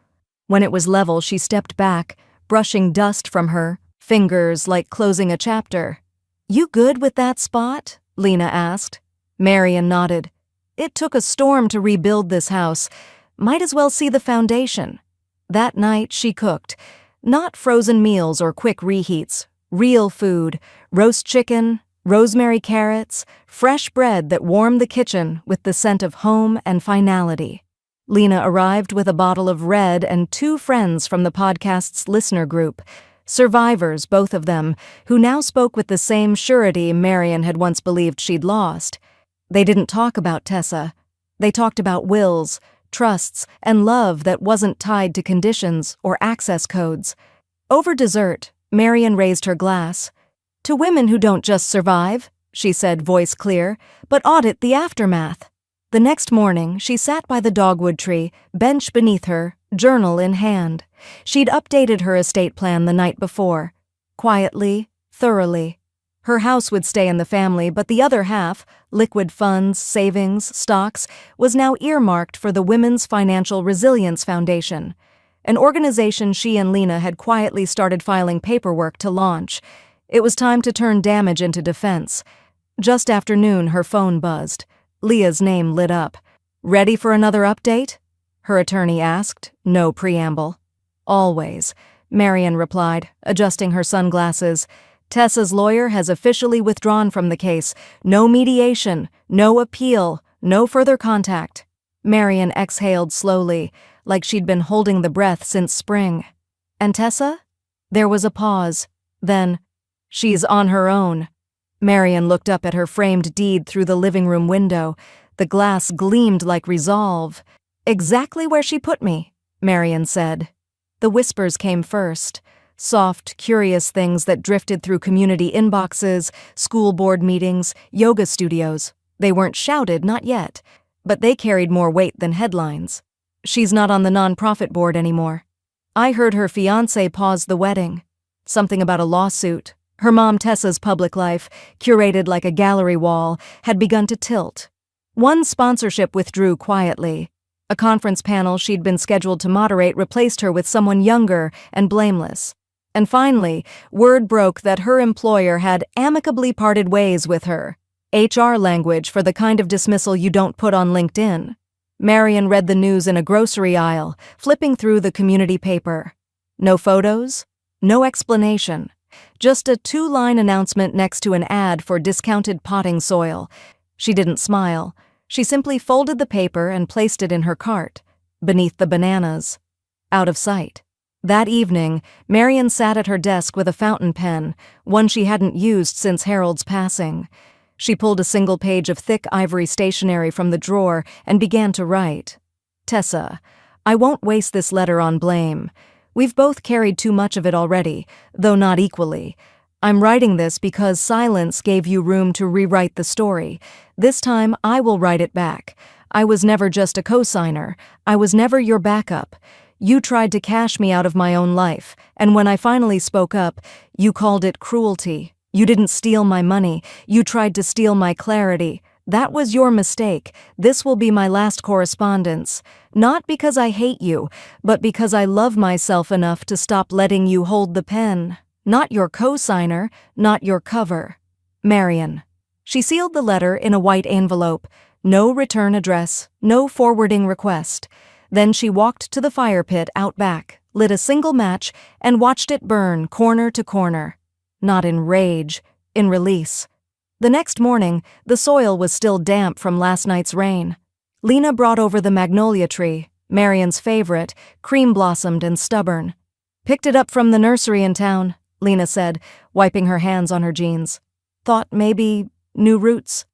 S1: When it was level, she stepped back, brushing dust from her fingers like closing a chapter. "You good with that spot?" Lena asked. Marian nodded. "It took a storm to rebuild this house. Might as well see the foundation." That night she cooked. Not frozen meals or quick reheats. Real food. Roast chicken, rosemary carrots, fresh bread that warmed the kitchen with the scent of home and finality. Lena arrived with a bottle of red and 2 friends from the podcast's listener group. Survivors, both of them, who now spoke with the same surety Marian had once believed she'd lost. They didn't talk about Tessa. They talked about wills, trusts, and love that wasn't tied to conditions or access codes. Over dessert, Marian raised her glass. "To women who don't just survive," she said, voice clear, "but audit the aftermath." The next morning, she sat by the dogwood tree, bench beneath her, journal in hand. She'd updated her estate plan the night before. Quietly, thoroughly. Her house would stay in the family, but the other half, liquid funds, savings, stocks, was now earmarked for the Women's Financial Resilience Foundation, an organization she and Lena had quietly started filing paperwork to launch. It was time to turn damage into defense. Just after noon, her phone buzzed. Leah's name lit up. "Ready for another update?" her attorney asked, no preamble. "Always," Marian replied, adjusting her sunglasses. "Tessa's lawyer has officially withdrawn from the case. No mediation, no appeal, no further contact." Marian exhaled slowly, like she'd been holding the breath since spring. "And Tessa?" There was a pause. Then, "She's on her own." Marian looked up at her framed deed through the living room window. The glass gleamed like resolve. "Exactly where she put me," Marian said. The whispers came first. Soft, curious things that drifted through community inboxes, school board meetings, yoga studios. They weren't shouted, not yet, but they carried more weight than headlines. "She's not on the nonprofit board anymore. I heard her fiancé pause the wedding. Something about a lawsuit. Her mom Tessa's public life, curated like a gallery wall, had begun to tilt. One sponsorship withdrew quietly. A conference panel she'd been scheduled to moderate replaced her with someone younger and blameless. And finally, word broke that her employer had amicably parted ways with her. HR language for the kind of dismissal you don't put on LinkedIn. Marian read the news in a grocery aisle, flipping through the community paper. No photos, no explanation. Just a 2-line announcement next to an ad for discounted potting soil. She didn't smile. She simply folded the paper and placed it in her cart, beneath the bananas. Out of sight. That evening, Marian sat at her desk with a fountain pen, one she hadn't used since Harold's passing. She pulled a single page of thick ivory stationery from the drawer and began to write. "Tessa, I won't waste this letter on blame. We've both carried too much of it already, though not equally. I'm writing this because silence gave you room to rewrite the story. This time, I will write it back. I was never just a co-signer. I was never your backup. You tried to cash me out of my own life, and when I finally spoke up, you called it cruelty. You didn't steal my money. You tried to steal my clarity. That was your mistake. This will be my last correspondence. Not because I hate you, but because I love myself enough to stop letting you hold the pen. Not your co-signer, not your cover. Marian." She sealed the letter in a white envelope. No return address, no forwarding request. Then she walked to the fire pit out back, lit a single match, and watched it burn corner to corner. Not in rage, in release. The next morning, the soil was still damp from last night's rain. Lena brought over the magnolia tree, Marian's favorite, cream-blossomed and stubborn. "Picked it up from the nursery in town," Lena said, wiping her hands on her jeans. "Thought maybe new roots."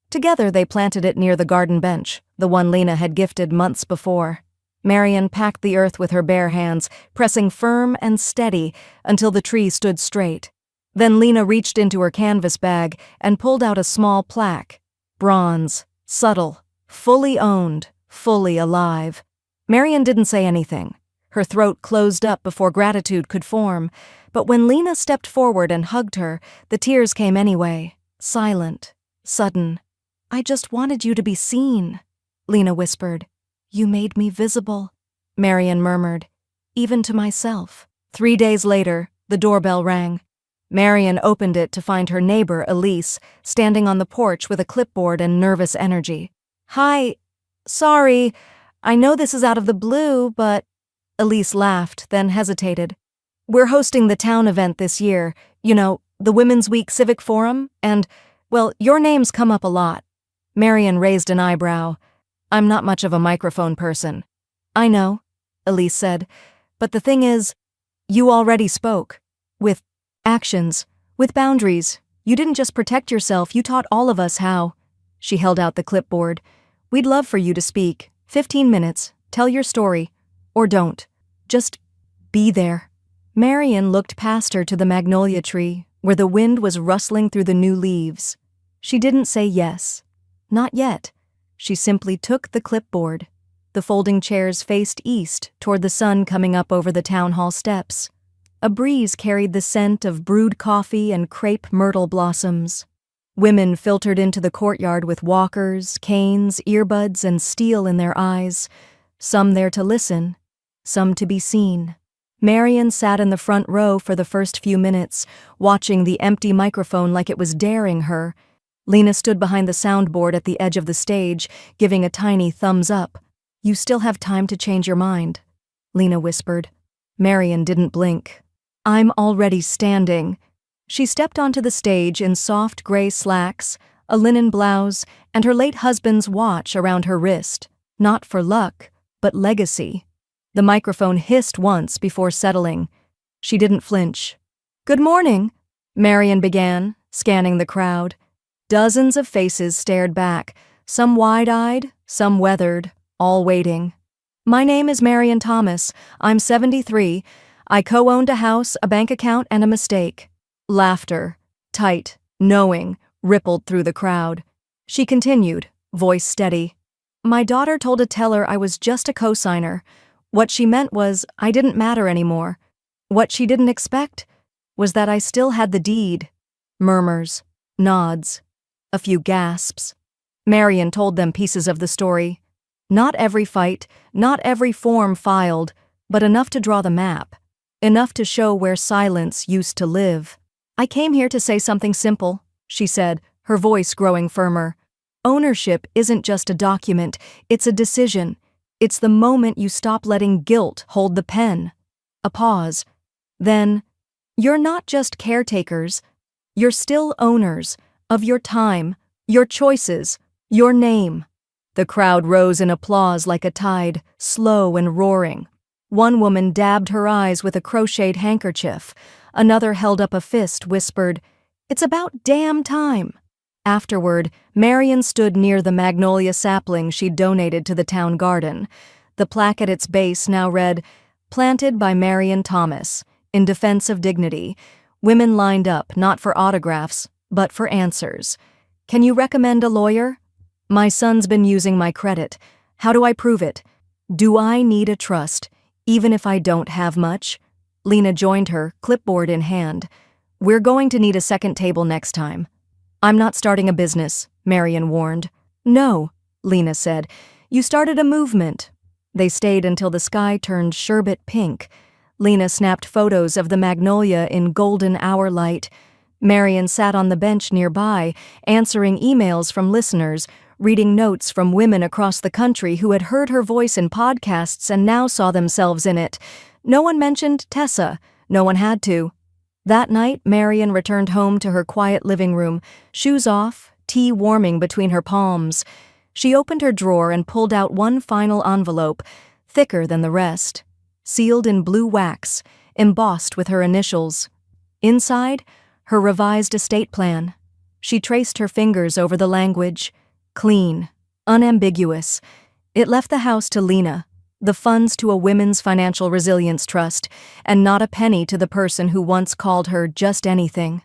S1: Together they planted it near the garden bench, the one Lena had gifted months before. Marian packed the earth with her bare hands, pressing firm and steady until the tree stood straight. Then Lena reached into her canvas bag and pulled out a small plaque. Bronze, subtle, fully owned, fully alive. Marian didn't say anything. Her throat closed up before gratitude could form. But when Lena stepped forward and hugged her, the tears came anyway, silent, sudden. "I just wanted you to be seen," Lena whispered. "You made me visible," Marian murmured, "even to myself." 3 days later, the doorbell rang. Marian opened it to find her neighbor, Elise, standing on the porch with a clipboard and nervous energy. "Hi. Sorry. I know this is out of the blue, but—" Elise laughed, then hesitated. "We're hosting the town event this year, the Women's Week Civic Forum, and, well, your name's come up a lot." Marian raised an eyebrow. "I'm not much of a microphone person." "I know," Elise said, "but the thing is, you already spoke. With actions, with boundaries. You didn't just protect yourself, you taught all of us how." She held out the clipboard. "We'd love for you to speak. 15 minutes. Tell your story. Or don't. Just be there." Marian looked past her to the magnolia tree, where the wind was rustling through the new leaves. She didn't say yes. Not yet. She simply took the clipboard. The folding chairs faced east, toward the sun coming up over the town hall steps. A breeze carried the scent of brewed coffee and crepe myrtle blossoms. Women filtered into the courtyard with walkers, canes, earbuds, and steel in their eyes, some there to listen, some to be seen. Marian sat in the front row for the first few minutes, watching the empty microphone like it was daring her. Lena stood behind the soundboard at the edge of the stage, giving a tiny thumbs up. "You still have time to change your mind," Lena whispered. Marian didn't blink. "I'm already standing." She stepped onto the stage in soft gray slacks, a linen blouse, and her late husband's watch around her wrist. Not for luck, but legacy. The microphone hissed once before settling. She didn't flinch. "Good morning," Marian began, scanning the crowd. Dozens of faces stared back, some wide-eyed, some weathered, all waiting. "My name is Marian Thomas. I'm 73. I co-owned a house, a bank account, and a mistake." Laughter, tight, knowing, rippled through the crowd. She continued, voice steady. "My daughter told a teller I was just a cosigner. What she meant was I didn't matter anymore. What she didn't expect was that I still had the deed." Murmurs, nods, a few gasps. Marian told them pieces of the story. Not every fight, not every form filed, but enough to draw the map. Enough to show where silence used to live. "I came here to say something simple," she said, her voice growing firmer. "Ownership isn't just a document, it's a decision. It's the moment you stop letting guilt hold the pen." A pause. Then, "You're not just caretakers. You're still owners of your time, your choices, your name." The crowd rose in applause like a tide, slow and roaring. One woman dabbed her eyes with a crocheted handkerchief. Another held up a fist, whispered, "It's about damn time." Afterward, Marian stood near the magnolia sapling she'd donated to the town garden. The plaque at its base now read, "Planted by Marian Thomas, in defense of dignity." Women lined up, not for autographs, but for answers. "Can you recommend a lawyer?" "My son's been using my credit. How do I prove it?" "Do I need a trust, even if I don't have much?" Lena joined her, clipboard in hand. "We're going to need a second table next time." "I'm not starting a business," Marian warned. "No," Lena said. "You started a movement." They stayed until the sky turned sherbet pink. Lena snapped photos of the magnolia in golden hour light. Marian sat on the bench nearby, answering emails from listeners, reading notes from women across the country who had heard her voice in podcasts and now saw themselves in it. No one mentioned Tessa. No one had to. That night, Marian returned home to her quiet living room, shoes off, tea warming between her palms. She opened her drawer and pulled out one final envelope, thicker than the rest, sealed in blue wax, embossed with her initials. Inside, her revised estate plan. She traced her fingers over the language. Clean, unambiguous. It left the house to Lena, the funds to a women's financial resilience trust, and not a penny to the person who once called her just anything.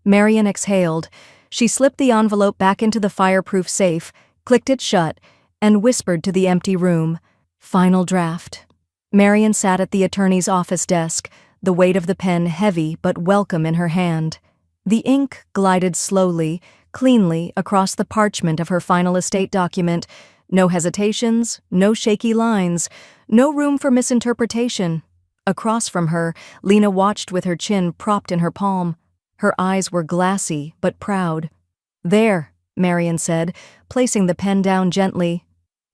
S1: Marian exhaled. She slipped the envelope back into the fireproof safe, clicked it shut, and whispered to the empty room, "Final draft." Marian sat at the attorney's office desk, the weight of the pen heavy but welcome in her hand. The ink glided slowly, cleanly across the parchment of her final estate document. No hesitations, no shaky lines, no room for misinterpretation. Across from her, Lena watched with her chin propped in her palm. Her eyes were glassy but proud. "There," Marian said, placing the pen down gently.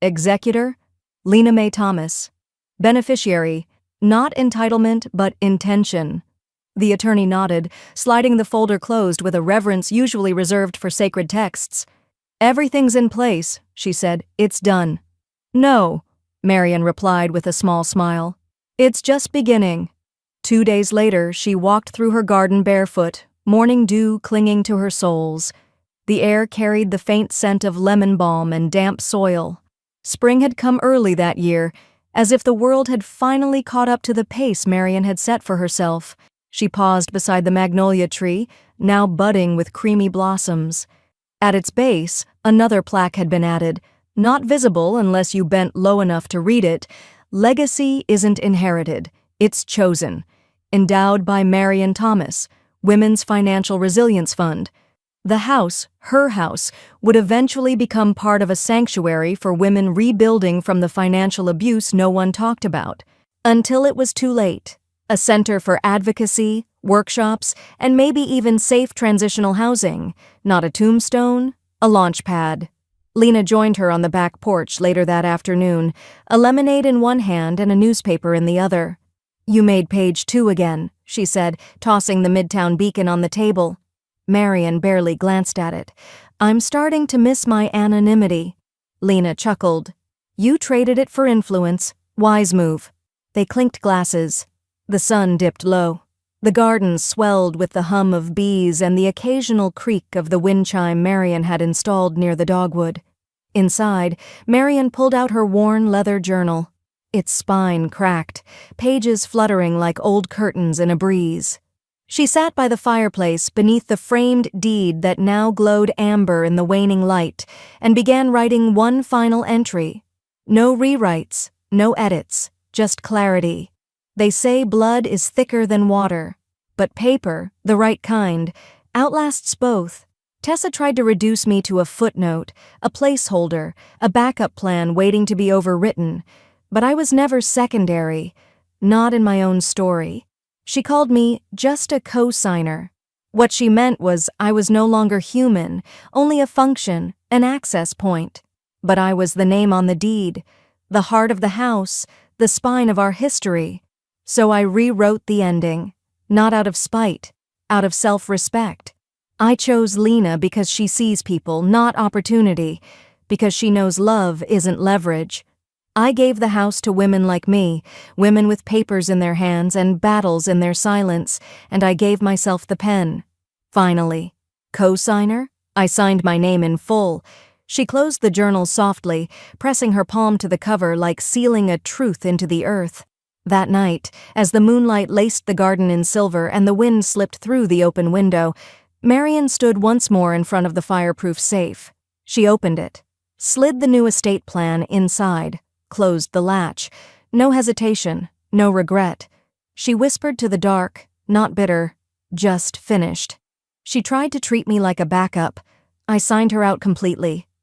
S1: "Executor, Lena Mae Thomas. Beneficiary, not entitlement but intention." The attorney nodded, sliding the folder closed with a reverence usually reserved for sacred texts. "Everything's in place," she said. "It's done." "No," Marian replied with a small smile. "It's just beginning." 2 days later, she walked through her garden barefoot, morning dew clinging to her soles. The air carried the faint scent of lemon balm and damp soil. Spring had come early that year, as if the world had finally caught up to the pace Marian had set for herself. She paused beside the magnolia tree, now budding with creamy blossoms. At its base, another plaque had been added, not visible unless you bent low enough to read it. "Legacy isn't inherited, it's chosen. Endowed by Marian Thomas, Women's Financial Resilience Fund." The house, her house, would eventually become part of a sanctuary for women rebuilding from the financial abuse no one talked about. Until it was too late. A center for advocacy, workshops, and maybe even safe transitional housing. Not a tombstone, a launch pad. Lena joined her on the back porch later that afternoon, a lemonade in one hand and a newspaper in the other. "You made page 2 again," she said, tossing the Midtown Beacon on the table. Marian barely glanced at it. "I'm starting to miss my anonymity." Lena chuckled. "You traded it for influence. Wise move." They clinked glasses. The sun dipped low. The garden swelled with the hum of bees and the occasional creak of the wind chime Marian had installed near the dogwood. Inside, Marian pulled out her worn leather journal. Its spine cracked, pages fluttering like old curtains in a breeze. She sat by the fireplace beneath the framed deed that now glowed amber in the waning light and began writing one final entry. No rewrites, no edits, just clarity. They say blood is thicker than water, but paper, the right kind, outlasts both. Tessa tried to reduce me to a footnote, a placeholder, a backup plan waiting to be overwritten, but I was never secondary, not in my own story. She called me just a co-signer. What she meant was I was no longer human, only a function, an access point. But I was the name on the deed, the heart of the house, the spine of our history. So I rewrote the ending, not out of spite, out of self-respect. I chose Lena because she sees people, not opportunity, because she knows love isn't leverage. I gave the house to women like me, women with papers in their hands and battles in their silence, and I gave myself the pen. Finally. Co-signer? I signed my name in full. She closed the journal softly, pressing her palm to the cover like sealing a truth into the earth. That night, as the moonlight laced the garden in silver and the wind slipped through the open window, Marian stood once more in front of the fireproof safe. She opened it, slid the new estate plan inside, closed the latch. No hesitation, no regret. She whispered to the dark, not bitter, just finished. She tried to treat me like a backup. I signed her out completely.